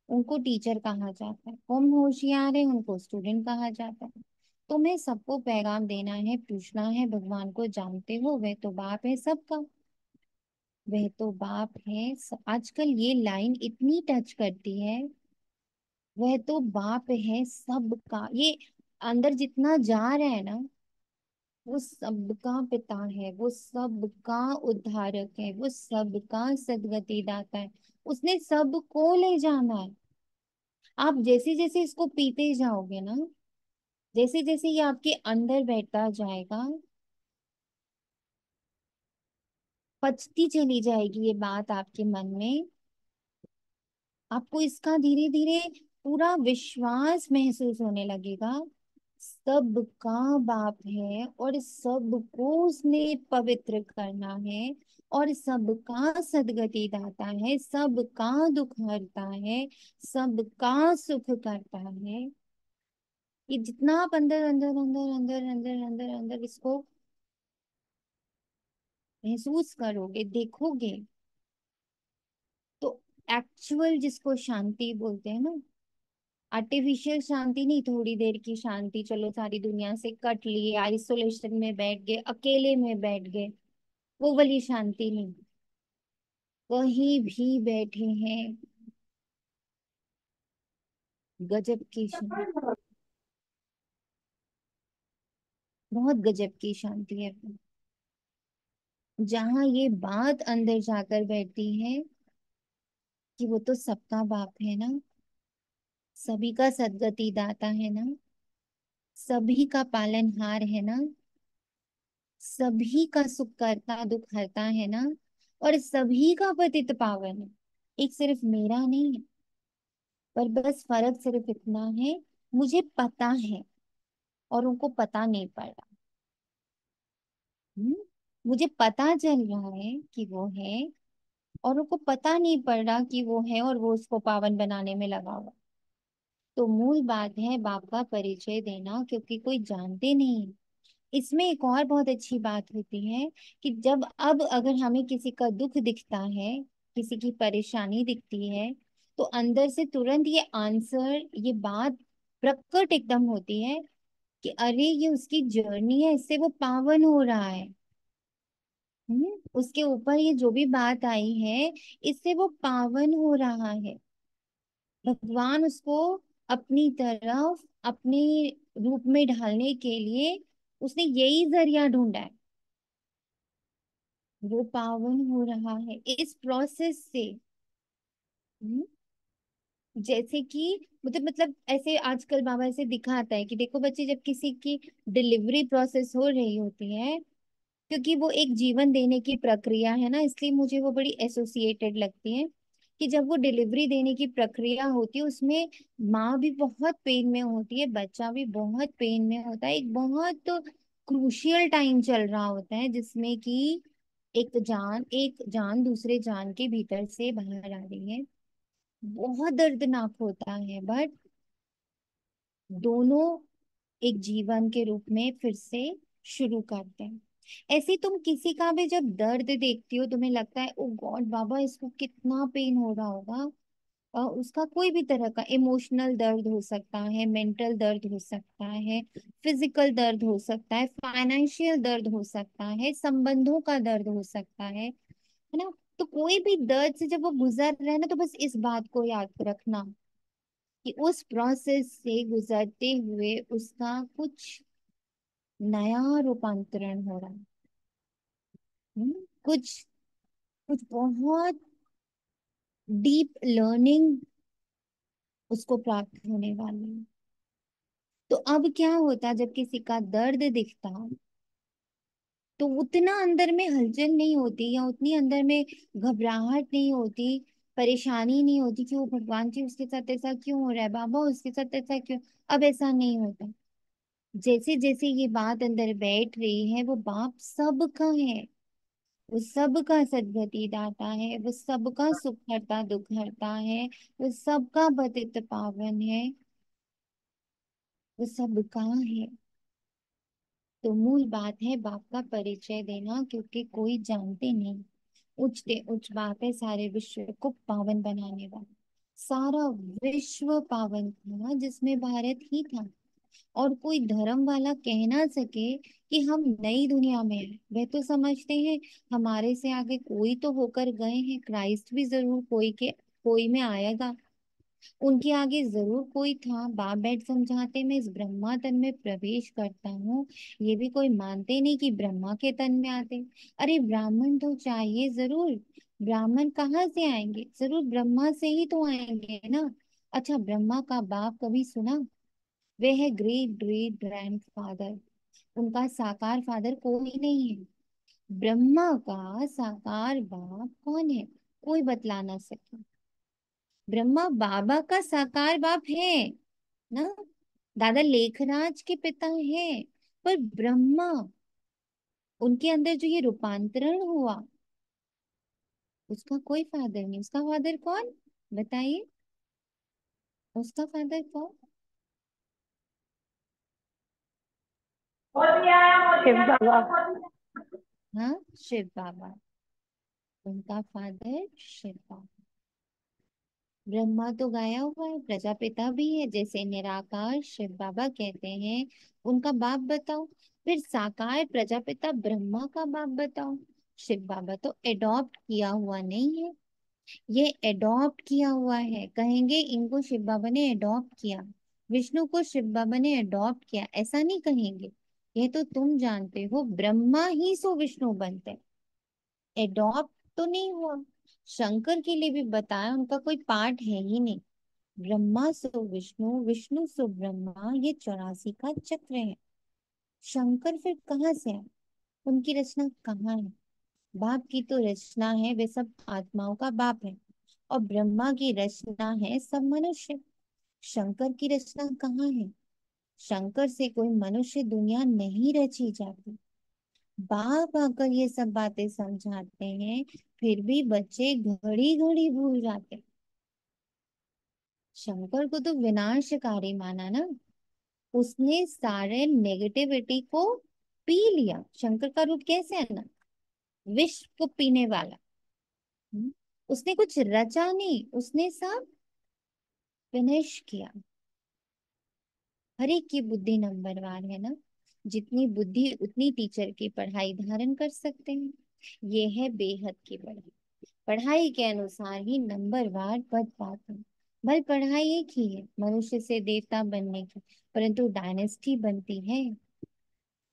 उनको टीचर कहा जाता है, कम होशियार है उनको स्टूडेंट कहा जाता है। तुम्हें सबको पैगाम देना है, पूछना है भगवान को जानते हो, वह तो बाप है सबका। वह तो बाप है आजकल ये लाइन इतनी टच करती है। वह तो बाप है सबका, ये अंदर जितना जा रहा है ना, वो सबका पिता है, वो सबका उद्धारक है, वो सबका सदगति दाता है। उसने सबको ले जाना है। आप जैसे जैसे इसको पीते जाओगे ना, जैसे जैसे ये आपके अंदर बैठता जाएगा, पचती चली जाएगी ये बात आपके मन में। आपको इसका धीरे धीरे पूरा विश्वास महसूस होने लगेगा। सबका बाप है और सबको उसने पवित्र करना है, और सबका सदगति दाता है, सबका दुख हरता है, सबका सुख करता है। ये जितना आप अंदर अंदर अंदर अंदर अंदर अंदर अंदर इसको महसूस करोगे, देखोगे, तो एक्चुअल जिसको शांति बोलते हैं ना, आर्टिफिशियल शांति नहीं, थोड़ी देर की शांति, चलो सारी दुनिया से कट लिए, आइसोलेशन में बैठ गए, अकेले में बैठ गए, वो वाली शांति नहीं। कहीं भी बैठे हैं, गजब की शांति, बहुत गजब की शांति है। जहां ये बात अंदर जाकर बैठती है कि वो तो सबका बाप है ना, सभी का सदगति दाता है ना, सभी का पालनहार है ना, सभी का सुख करता दुख हरता है ना, और सभी का पतित पावन है। एक सिर्फ मेरा नहीं है। पर बस फर्क सिर्फ इतना है, मुझे पता है और उनको पता नहीं पड़ रहा। हम्म? मुझे पता चल रहा है कि वो है, और उनको पता नहीं पड़ रहा कि वो है, और वो उसको पावन बनाने में लगा हुआ। तो मूल बात है बाप का परिचय देना, क्योंकि कोई जानते नहीं। इसमें एक और बहुत अच्छी बात होती है कि जब अब अगर हमें किसी का दुख दिखता है, किसी की परेशानी दिखती है, तो अंदर से तुरंत ये आंसर, ये बात प्रकट एकदम होती है कि अरे ये उसकी जर्नी है, इससे वो पावन हो रहा है। उसके ऊपर ये जो भी बात आई है, इससे वो पावन हो रहा है। भगवान उसको अपनी तरफ, अपने रूप में ढालने के लिए उसने यही जरिया ढूंढा है। वो पावन हो रहा है इस प्रोसेस से। हम्म, जैसे कि मतलब ऐसे आजकल बाबा ऐसे दिखाता है कि देखो बच्चे, जब किसी की डिलीवरी प्रोसेस हो रही होती है, क्योंकि वो एक जीवन देने की प्रक्रिया है ना, इसलिए मुझे वो बड़ी एसोसिएटेड लगती है। कि जब वो डिलीवरी देने की प्रक्रिया होती है, उसमें माँ भी बहुत पेन में होती है, बच्चा भी बहुत पेन में होता है, एक बहुत क्रूशियल टाइम चल रहा होता है, जिसमें कि एक जान दूसरे जान के भीतर से बाहर आ रही है। बहुत दर्दनाक होता है, बट दोनों एक जीवन के रूप में फिर से शुरू करते हैं। ऐसे तुम किसी का भी जब दर्द देखती हो, तुम्हें लगता है ओ गॉड बाबा इसको कितना पेन हो रहा होगा। उसका कोई भी तरह का इमोशनल दर्द हो सकता है, मेंटल दर्द हो सकता है, फिजिकल दर्द हो सकता है, फाइनेंशियल दर्द हो सकता है, संबंधों का दर्द हो सकता है ना। तो कोई भी दर्द से जब वो गुजर रहे हैं ना, तो बस इस बात को याद रखना कि उस प्रोसेस से गुजरते हुए उसका कुछ नया रूपांतरण हो रहा है। कुछ कुछ बहुत डीप लर्निंग उसको प्राप्त होने वाली है। तो अब क्या होता जब किसी का दर्द दिखता, तो उतना अंदर में हलचल नहीं होती, या उतनी अंदर में घबराहट नहीं होती। परेशानी नहीं होती कि वो भगवान जी उसके साथ ऐसा क्यों हो रहा है, बाबा उसके साथ ऐसा क्यों। अब ऐसा नहीं होता। जैसे जैसे ये बात अंदर बैठ रही है, वो बाप सबका है, वो सबका सदगति दाता है, वो सबका सुख हरता दुख हरता है, वो सबका पतित पावन है, वो सबका है। तो मूल बात है बाप का परिचय देना, क्योंकि कोई जानते नहीं। उच्चते उच्च बाप है, सारे विश्व को पावन बनाने वाला। सारा विश्व पावन था जिसमें भारत ही था। और कोई धर्म वाला कह ना सके कि हम नई दुनिया में हैं। वे तो समझते हैं हमारे से आगे कोई तो होकर गए हैं, क्राइस्ट भी जरूर कोई में आएगा। उनके आगे जरूर कोई था। बाप बैठ समझाते मैं इस ब्रह्मा तन में प्रवेश करता हूँ। ये भी कोई मानते नहीं कि ब्रह्मा के तन में आते। अरे ब्राह्मण तो चाहिए जरूर। ब्राह्मण कहाँ से आएंगे, जरूर ब्रह्मा से ही तो आएंगे ना। अच्छा, ब्रह्मा का बाप कभी सुना? वे है ग्रेट ग्रेट ग्रैंडफादर। उनका साकार फादर कोई नहीं है। ब्रह्मा का साकार बाप कौन है? कोई बतला ना सके। ब्रह्मा बाबा का साकार बाप है ना। दादा लेखराज के पिता है। पर ब्रह्मा, उनके अंदर जो ये रूपांतरण हुआ, उसका कोई फादर नहीं। उसका फादर कौन? बताइए, उसका फादर कौन? शिव बाबा। हाँ, शिव बाबा। उनका फादर शिव बाबा। ब्रह्मा तो गाया हुआ है, प्रजापिता भी है, जैसे निराकार शिव बाबा कहते हैं। उनका बाप बताओ। फिर साकार प्रजापिता ब्रह्मा का बाप बताओ। शिव बाबा तो एडॉप्ट किया हुआ नहीं है। ये एडॉप्ट किया हुआ है, कहेंगे इनको शिव बाबा ने एडॉप्ट किया। विष्णु को शिव बाबा ने एडॉप्ट किया, ऐसा नहीं कहेंगे। ये तो तुम जानते हो, ब्रह्मा ही सो विष्णु बनते, एडॉप्ट तो नहीं हुआ। शंकर के लिए भी बताया, उनका कोई पार्ट है ही नहीं। ब्रह्मा सो विष्णु, विष्णु सो ब्रह्मा, ये 84 का चक्र है। शंकर फिर कहाँ से है? उनकी रचना कहाँ है? बाप की तो रचना है, वे सब आत्माओं का बाप है। और ब्रह्मा की रचना है सब मनुष्य। शंकर की रचना कहाँ है? शंकर से कोई मनुष्य दुनिया नहीं रची जाती। बाप आकर ये सब बातें समझाते हैं, फिर भी बच्चे घड़ी घड़ी भूल जाते हैं। शंकर को तो विनाशकारी माना ना। उसने सारे नेगेटिविटी को पी लिया। शंकर का रूप कैसे है ना, विष को पीने वाला। उसने कुछ रचा नहीं, उसने सब फिनिश किया। हर एक की बुद्धि नंबरवार है ना। जितनी बुद्धि उतनी टीचर की पढ़ाई धारण कर सकते हैं। ये है बेहद की पढ़ाई। पढ़ाई के अनुसार ही नंबरवार पद पाते हैं। भले पढ़ाई एक ही है मनुष्य से देवता बनने की, परंतु डायनेस्टी बनती है।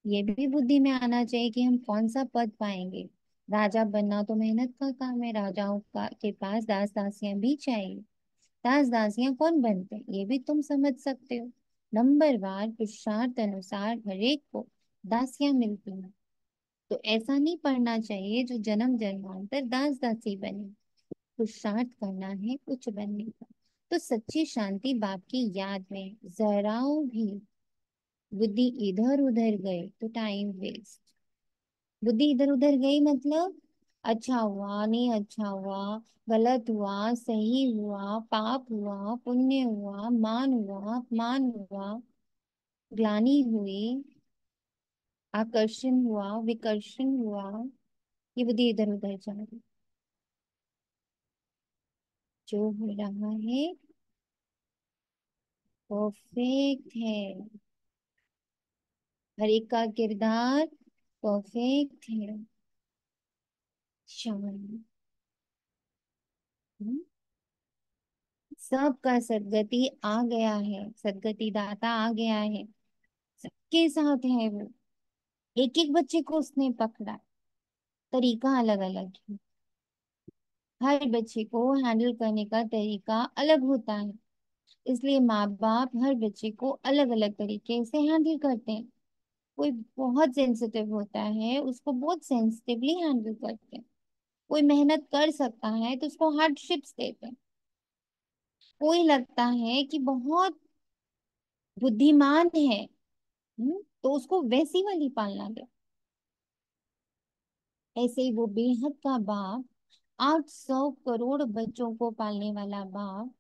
ये भी बुद्धि में आना चाहिए कि हम कौन सा पद पाएंगे। राजा बनना तो मेहनत का काम है, राजाओं का के पास दास दासियां भी चाहिए। दास दासियां कौन बनते हैं ये भी तुम समझ सकते हो। नंबरवार पुरुषार्थ अनुसार हर एक को दासियां मिलती हैं। तो ऐसा नहीं पढ़ना चाहिए जो जन्म जन्मांतर दास दासी बने। पुरुषार्थ करना है उच्च बनने का। तो सच्ची शांति बाप की याद में जरा भी बुद्धि इधर उधर गई तो टाइम वेस्ट। बुद्धि इधर उधर गई मतलब अच्छा हुआ नहीं अच्छा हुआ, गलत हुआ सही हुआ, पाप हुआ पुण्य हुआ, मान हुआ अपमान हुआ, ग्लानि हुई, आकर्षण हुआ विकर्षण हुआ, ये बुद्धि इधर उधर जा रही। जो हो रहा है परफेक्ट है। हर एक का किरदार परफेक्ट है। शांत। हम्म? सबका सदगति आ गया है, सदगति दाता आ गया है। सबके साथ है वो। एक एक बच्चे को उसने पकड़ा, तरीका अलग अलग है। हर बच्चे को हैंडल करने का तरीका अलग होता है। इसलिए माँ बाप हर बच्चे को अलग अलग तरीके से हैंडल करते हैं। कोई बहुत सेंसिटिव होता है, उसको बहुत सेंसिटिवली हैंडल करते हैं। कोई मेहनत कर सकता है तो उसको हार्डशिप्स देते हैं। कोई लगता है कि बहुत बुद्धिमान है, तो उसको वैसी वाली पालना दे। ऐसे ही वो बेहद का बाप, 800 करोड़ बच्चों को पालने वाला बाप,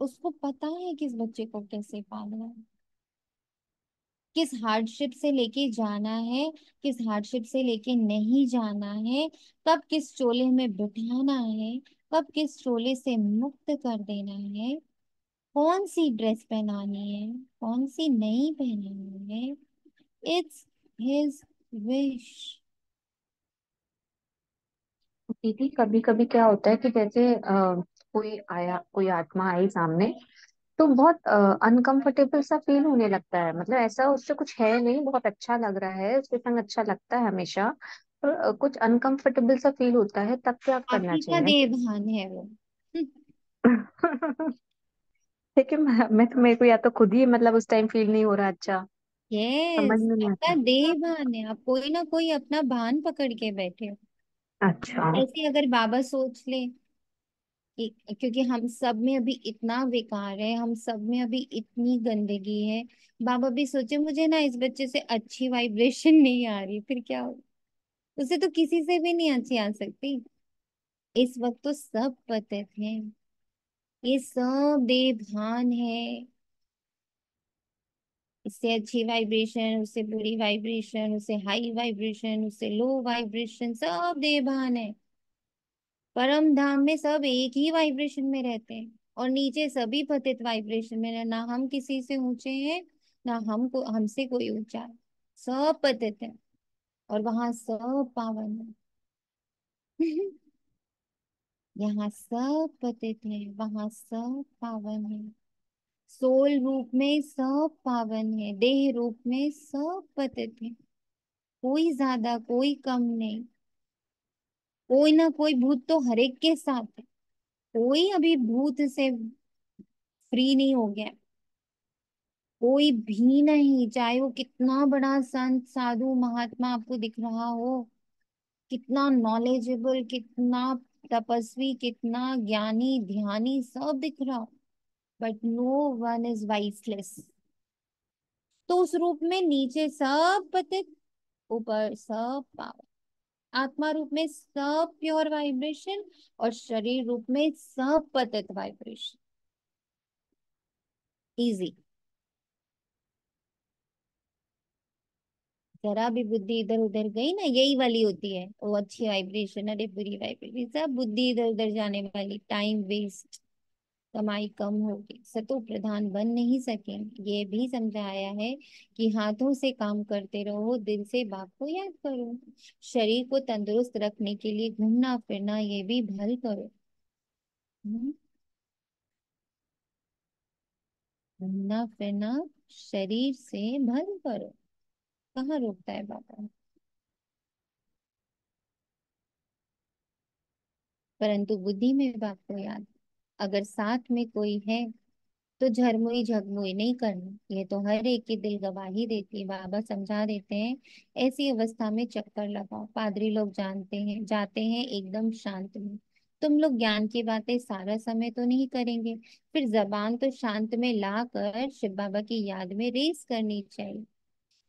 उसको पता है किस बच्चे को कैसे पालना है, किस हार्डशिप से लेके जाना है, किस हार्डशिप से लेके नहीं जाना है, कब किस चोले में बिठाना है, कब किस चोले से मुक्त कर देना है, कौन सी ड्रेस पहनानी है, कौन सी नहीं पहनानी है। It's his wish. दीदी कभी कभी क्या होता है कि जैसे कोई आत्मा आई सामने, तो बहुत अनकंफर्टेबल सा फील होने लगता है। मतलब ऐसा उससे कुछ है नहीं, बहुत अच्छा लग रहा है, उसके संग अच्छा लगता है हमेशा, पर कुछ अनकंफर्टेबल सा फील होता है, तब क्या आप करना ही का चाहिए? देवभान है वो। लेकिन मेरे को या तो खुद ही मतलब उस टाइम फील नहीं हो रहा अच्छा, समझ यस, में नहीं आपका आता। देवभान है, आप कोई ना कोई अपना भान पकड़ के बैठे हो। अच्छा। ऐसे अगर बाबा सोच ले क्योंकि हम सब में अभी इतना विकार है, हम सब में अभी इतनी गंदगी है, बाबा भी सोचे मुझे ना इस बच्चे से अच्छी वाइब्रेशन नहीं आ रही, फिर क्या हो। उसे तो किसी से भी नहीं अच्छी आ सकती। इस वक्त तो सब पतित हैं, ये सब देवभान है। इससे अच्छी वाइब्रेशन, उससे बुरी वाइब्रेशन, उससे हाई वाइब्रेशन, उससे लो वाइब्रेशन, सब देवभान है। परम धाम में सब एक ही वाइब्रेशन में रहते हैं, और नीचे सभी पतित वाइब्रेशन में है। ना हम किसी से ऊंचे हैं, ना हमको हमसे कोई ऊंचा है। सब पतित है, और वहां सब पावन है। यहाँ सब पतित है, वहां सब पावन है। सोल रूप में सब पावन है, देह रूप में सब पतित है। कोई ज्यादा कोई कम नहीं। कोई ना कोई भूत तो हरेक के साथ है, कोई अभी भूत से फ्री नहीं हो गया। कोई भी नहीं, चाहे वो कितना बड़ा संत साधु महात्मा आपको दिख रहा हो, कितना नॉलेजेबल, कितना तपस्वी, कितना ज्ञानी ध्यानी सब दिख रहा हो, but no one is voiceless. तो उस रूप में नीचे सब पतित, ऊपर सब पावन। आत्मा रूप में सब प्योर वाइब्रेशन, और शरीर रूप में सब पतित वाइब्रेशन। इजी। जरा भी बुद्धि इधर उधर गई ना, यही वाली होती है वो अच्छी वाइब्रेशन, अरे बुरी वाइब्रेशन, सब बुद्धि इधर उधर जाने वाली, टाइम वेस्ट, कमाई कम होगी, सतो प्रधान बन नहीं सकेंगे। ये भी समझाया है कि हाथों से काम करते रहो, दिल से बाप को याद करो। शरीर को तंदुरुस्त रखने के लिए घूमना फिरना ये भी भल करो। हम्म, घूमना फिरना शरीर से भल करो। कहाँ रोकता है बाबा। परंतु बुद्धि में बाप को याद। अगर साथ में कोई है तो झरमुई झगमुई नहीं करना, ये तो हर एक की दिल गवाही देती है। बाबा समझा देते हैं, ऐसी अवस्था में चक्कर लगाओ। पादरी लोग जानते हैं, जाते हैं एकदम शांत में। तुम लोग ज्ञान की बातें सारा समय तो नहीं करेंगे, फिर जबान तो शांत में ला कर शिव बाबा की याद में रेस करनी चाहिए।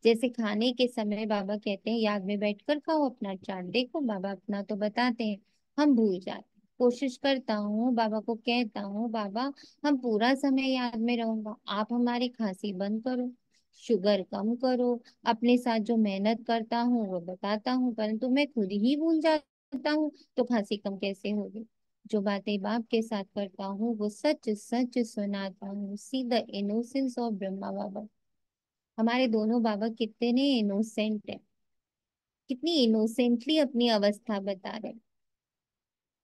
जैसे खाने के समय बाबा कहते हैं याद में बैठकर खाओ अपना चाट, देखो बाबा अपना तो बताते हैं, हम भूल जाते हैं। कोशिश करता हूँ, बाबा को कहता हूँ बाबा हम पूरा समय याद में रहूंगा, आप हमारी खांसी बंद करो, शुगर कम करो। अपने साथ जो मेहनत करता हूँ वो बताता हूँ, परंतु मैं खुद ही भूल जाता हूँ, तो खांसी कम कैसे होगी। जो बातें बाप के साथ करता हूँ वो सच सच सुनाता हूँ। See the innocence of Brahma Baba. हमारे दोनों बाबा कितने इनोसेंट है, कितनी इनोसेंटली अपनी अवस्था बता रहे हैं,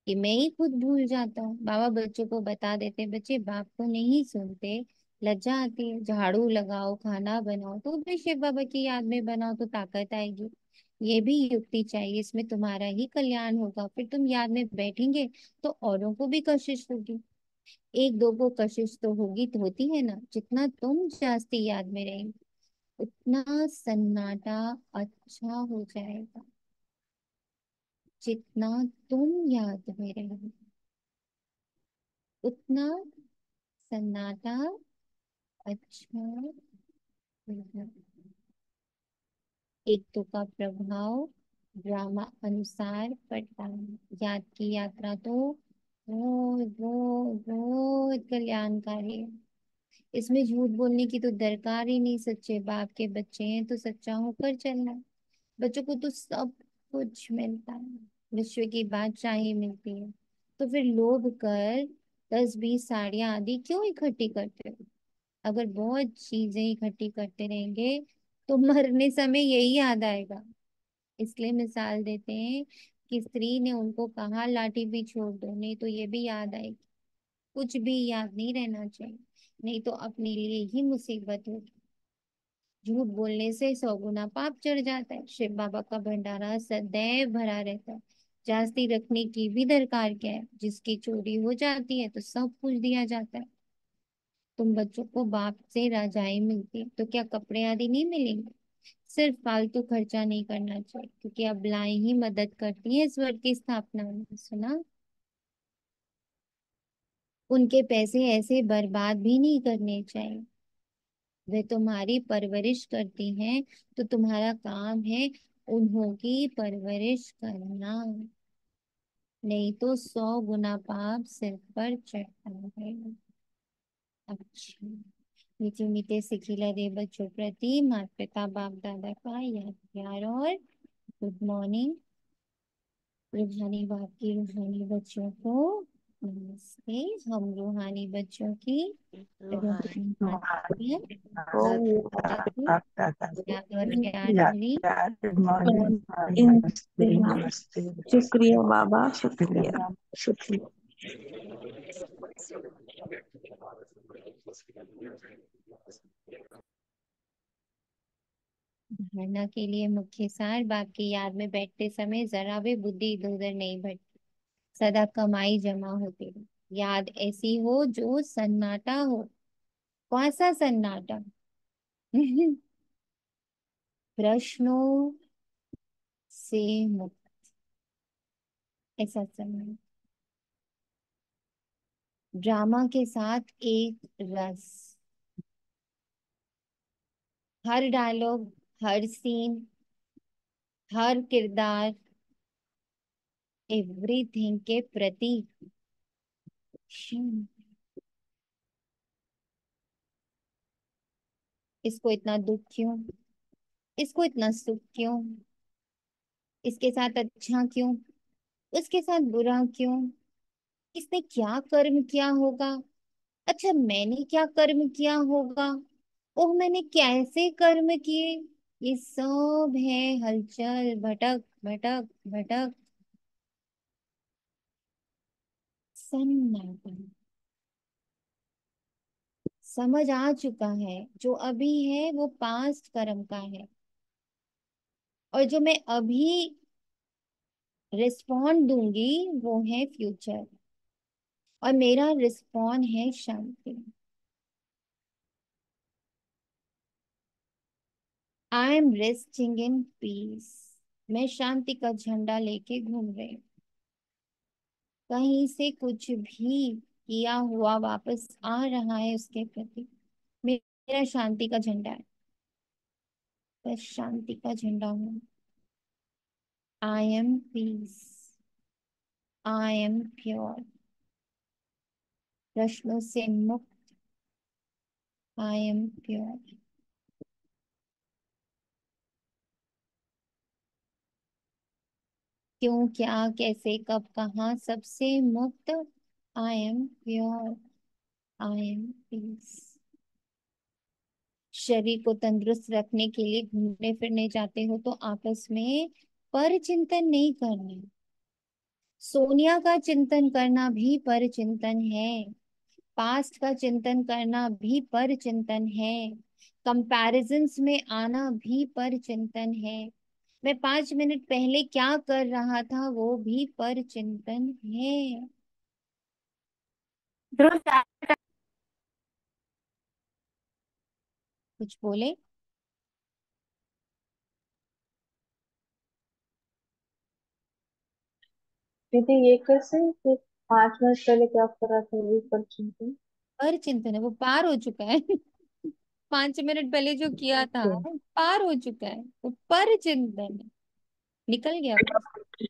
कि मैं ही खुद भूल जाता हूँ। बाबा बच्चों को बता देते, बच्चे बाप को नहीं सुनते, लज्जा आती है। झाड़ू लगाओ, खाना बनाओ तो भी शिव बाबा की याद में बनाओ तो ताकत आएगी। ये भी युक्ति चाहिए, इसमें तुम्हारा ही कल्याण होगा। फिर तुम याद में बैठेंगे तो औरों को भी कशिश होगी। एक दो को कशिश तो होगी, तो होती है ना, जितना तुम जास्ती याद में रहेंगे उतना सन्नाटा अच्छा हो जाएगा। जितना तुम याद में रहो उतना सन्नाटा अच्छा लगा। एक तो का प्रभाव ड्रामा अनुसार पड़ता है। याद की यात्रा तो रोज रोज रोज कल्याणकारी है। इसमें झूठ बोलने की तो दरकार ही नहीं। सच्चे बाप के बच्चे हैं तो सच्चा होकर चलना है। बच्चों को तो सब कुछ मिलता है। विश्व की बादशाही मिलती है। तो फिर लोभ कर 10-20 साड़ियां आदि क्यों इकट्ठी करते हो? अगर बहुत चीजें इकट्ठी करते रहेंगे तो मरने समय यही याद आएगा। इसलिए मिसाल देते हैं कि स्त्री ने उनको कहा लाठी भी छोड़ दो, नहीं तो ये भी याद आएगी। कुछ भी याद नहीं रहना चाहिए, नहीं तो अपने लिए ही मुसीबत होगी। झूठ बोलने से 100 गुना पाप चढ़ जाता है। शिव बाबा का भंडारा सदैव भरा रहता है। जास्ती रखने की भी दरकार क्या है? जिसकी चोरी हो जाती है तो सब कुछ दिया जाता है। तुम बच्चों को बाप से रजाई मिलती है तो क्या कपड़े आदि नहीं मिलेंगे? सिर्फ फालतू खर्चा नहीं करना चाहिए, क्योंकि अबलाएं ही मदद करती है स्वर्ग की स्थापना में। सुना? उनके पैसे ऐसे बर्बाद भी नहीं करने चाहिए। वे तुम्हारी परवरिश करती हैं तो तुम्हारा काम है उन्हों की परवरिश करना, नहीं तो 100 गुना पाप सिर पर चढ़ता है। अच्छा, मीठे मीठे सिखिला दे बच्चों प्रति माता पिता बाप दादा का याद प्यार और गुड मॉर्निंग। रूहानी बाप की रूहानी बच्चों को नमस्ते। हम रूहानी बच्चों की रूहानी रूहानी माता को पिता याद और प्यार भरी गुड मॉर्निंग नमस्ते नमस्ते हाँ। नमस्ते शुक्रिया बाबा, शुक्रिया शुक्रिया। धारणा के लिए मुख्य सार। बाप की याद में बैठते समय जरा भी बुद्धि इधर उधर नहीं भटके। सदा कमाई जमा होती रहे। याद ऐसी हो जो सन्नाटा हो। कौन सा सन्नाटा? प्रश्नों से मुक्त ऐसा समय। ड्रामा के साथ एक रस। हर डायलॉग, हर सीन, हर किरदार, एवरीथिंग के प्रति क्षण। इसको इतना दुख क्यों? इसको इतना सुख क्यों? इसके साथ अच्छा क्यों? उसके साथ बुरा क्यों? इसने क्या कर्म किया होगा? अच्छा, मैंने क्या कर्म किया होगा? ओह, मैंने कैसे कर्म किए? ये सब है हलचल, भटक भटक भटक। सन्नाटा। समझ आ चुका है जो अभी है वो पास्ट कर्म का है, और जो मैं अभी रिस्पॉन्ड दूंगी वो है फ्यूचर। और मेरा रिस्पॉन्ड है शांति। I am resting in peace. मैं शांति का झंडा लेके घूम रही हूँ। कहीं से कुछ भी किया हुआ वापस आ रहा है उसके प्रति। मेरा शांति का झंडा है। बस शांति का झंडा हूँ। I am peace. I am pure. प्रश्नों से मुक्त। I am pure. क्यों, क्या, कैसे, कब, कहाँ, सबसे मुक्त। I am pure. I am peace. शरीर को तंदुरुस्त रखने के लिए घूमने फिरने जाते हो तो आपस में पर चिंतन नहीं करना। सोनिया का चिंतन करना भी पर चिंतन है। पास्ट का चिंतन करना भी पर चिंतन है। कंपैरिजंस में आना भी पर चिंतन है। मैं 5 मिनट पहले क्या कर रहा था वो भी पर चिंतन है। कुछ बोले? दीदी ये कैसे कि 5 मिनट पहले क्या कर रहा था ये पर चिंतन। पर चिंतन है, वो पार हो चुका है। 5 मिनट पहले जो किया था ओके। पार हो चुका है, वो पर चिंतन है, निकल गया वो।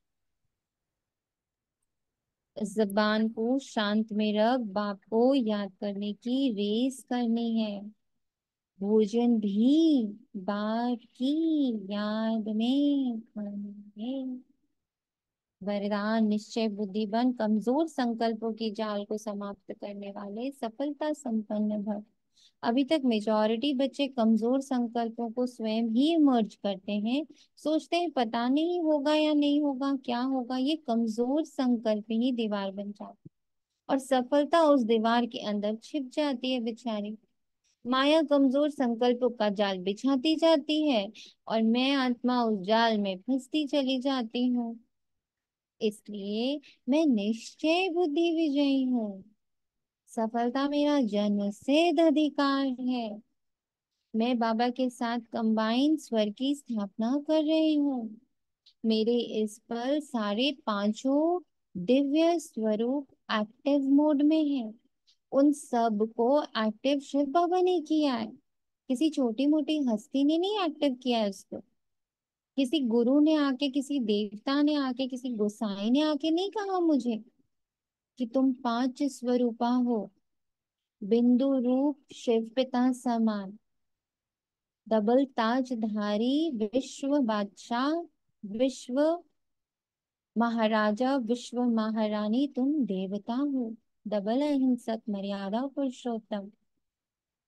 जबान को शांत में रख, बाप को याद करने की रेस करनी है। भोजन भी बाप की याद में खाना है। वरदान निश्चय बुद्धि बन, कमजोर संकल्पों की जाल को समाप्त करने वाले सफलता संपन्न भव। अभी तक मेजॉरिटी बच्चे कमजोर संकल्पों को स्वयं ही इमर्ज करते हैं। सोचते हैं पता नहीं होगा या नहीं होगा, क्या होगा। ये कमजोर संकल्प ही दीवार बन जाते, और सफलता उस दीवार के अंदर छिप जाती है बेचारी। माया कमजोर संकल्पों का जाल बिछाती जाती है, और मैं आत्मा उस जाल में फंसती चली जाती हूँ। इसलिए मैं निश्चय बुद्धि विजयी हूँ। सफलता मेरा जन्म सिद्ध अधिकार है। मैं बाबा के साथ कंबाइंड स्वर की स्थापना कर रही हूँ। मेरे इस पर सारे पांचों दिव्य स्वरूप एक्टिव मोड में है। उन सब को एक्टिव शिव बाबा ने किया है। किसी छोटी मोटी हस्ती ने नहीं एक्टिव किया है उसको। किसी गुरु ने आके, किसी देवता ने आके, किसी गोसाई ने आके नहीं कहा मुझे कि तुम पांच स्वरूपा हो। बिंदु रूप शिव पिता समान, डबल ताजधारी विश्व बादशाह, विश्व महाराजा, विश्व महारानी, तुम देवता हो। डबल अहिंसक मर्यादा पुरुषोत्तम,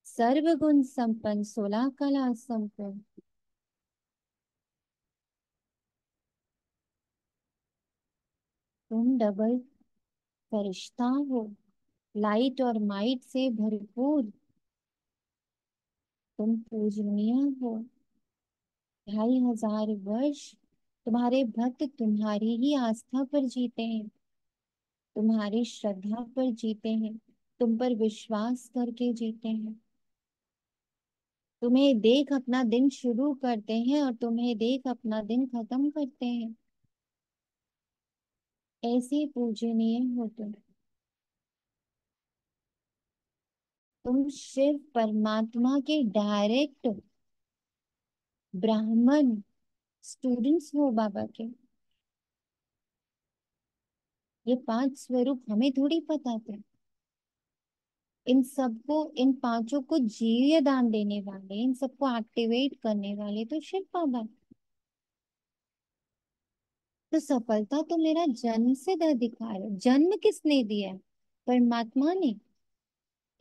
सर्वगुण संपन्न, 16 कला संपन्न। तुम डबल फरिश्ता हो, लाइट और माइट से भरपूर। तुम पूजनीय हो। 2500 वर्ष तुम्हारे भक्त तुम्हारी ही आस्था पर जीते हैं, तुम्हारी श्रद्धा पर जीते हैं, तुम पर विश्वास करके जीते हैं। तुम्हें देख अपना दिन शुरू करते हैं, और तुम्हें देख अपना दिन खत्म करते हैं। ऐसे पूजनीय हो तुम। तुम शिव परमात्मा के डायरेक्ट ब्राह्मण स्टूडेंट्स हो बाबा के। ये पांच स्वरूप हमें थोड़ी पता थे। इन सबको, इन पांचों को जीव दान देने वाले, इन सबको एक्टिवेट करने वाले तो शिव बाबा। तो सफलता तो मेरा जन्म से अधिकार है। जन्म किसने दिया है? परमात्मा ने।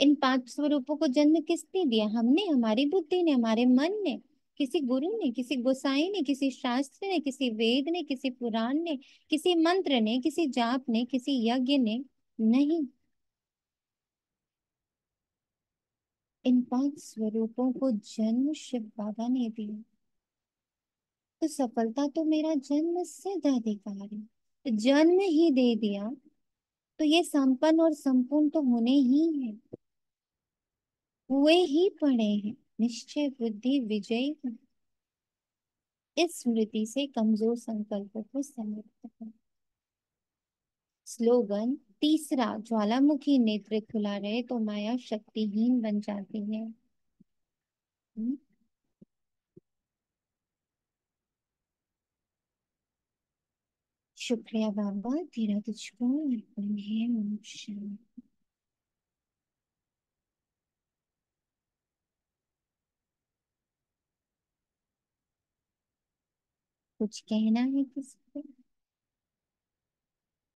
इन पांच स्वरूपों को जन्म किसने दिया? हमने, हमारी बुद्धि ने, हमारे मन ने। किसी गुरु ने, किसी गोसाई ने, किसी शास्त्र ने, किसी वेद ने, किसी पुराण ने, किसी मंत्र ने, किसी जाप ने, किसी यज्ञ ने नहीं। इन पांच स्वरूपों को जन्म शिव बाबा ने दिया। तो सफलता तो मेरा जन्म सिद्ध अधिकार है। तो जन्म ही दे दिया, तो ये संपन्न और संपूर्ण तो होने ही है, हुए ही पड़े हैं। निश्चय बुद्धि विजयी हूँ। इस स्मृति से कमजोर संकल्पों को समाप्त कर। स्लोगन तीसरा, ज्वालामुखी नेत्र खुला रहे तो माया शक्तिहीन बन जाती है। हम्म, शुक्रिया बाबा, तेरा तुझको अर्पण है। ओम शांति। कुछ कहना है किसी को?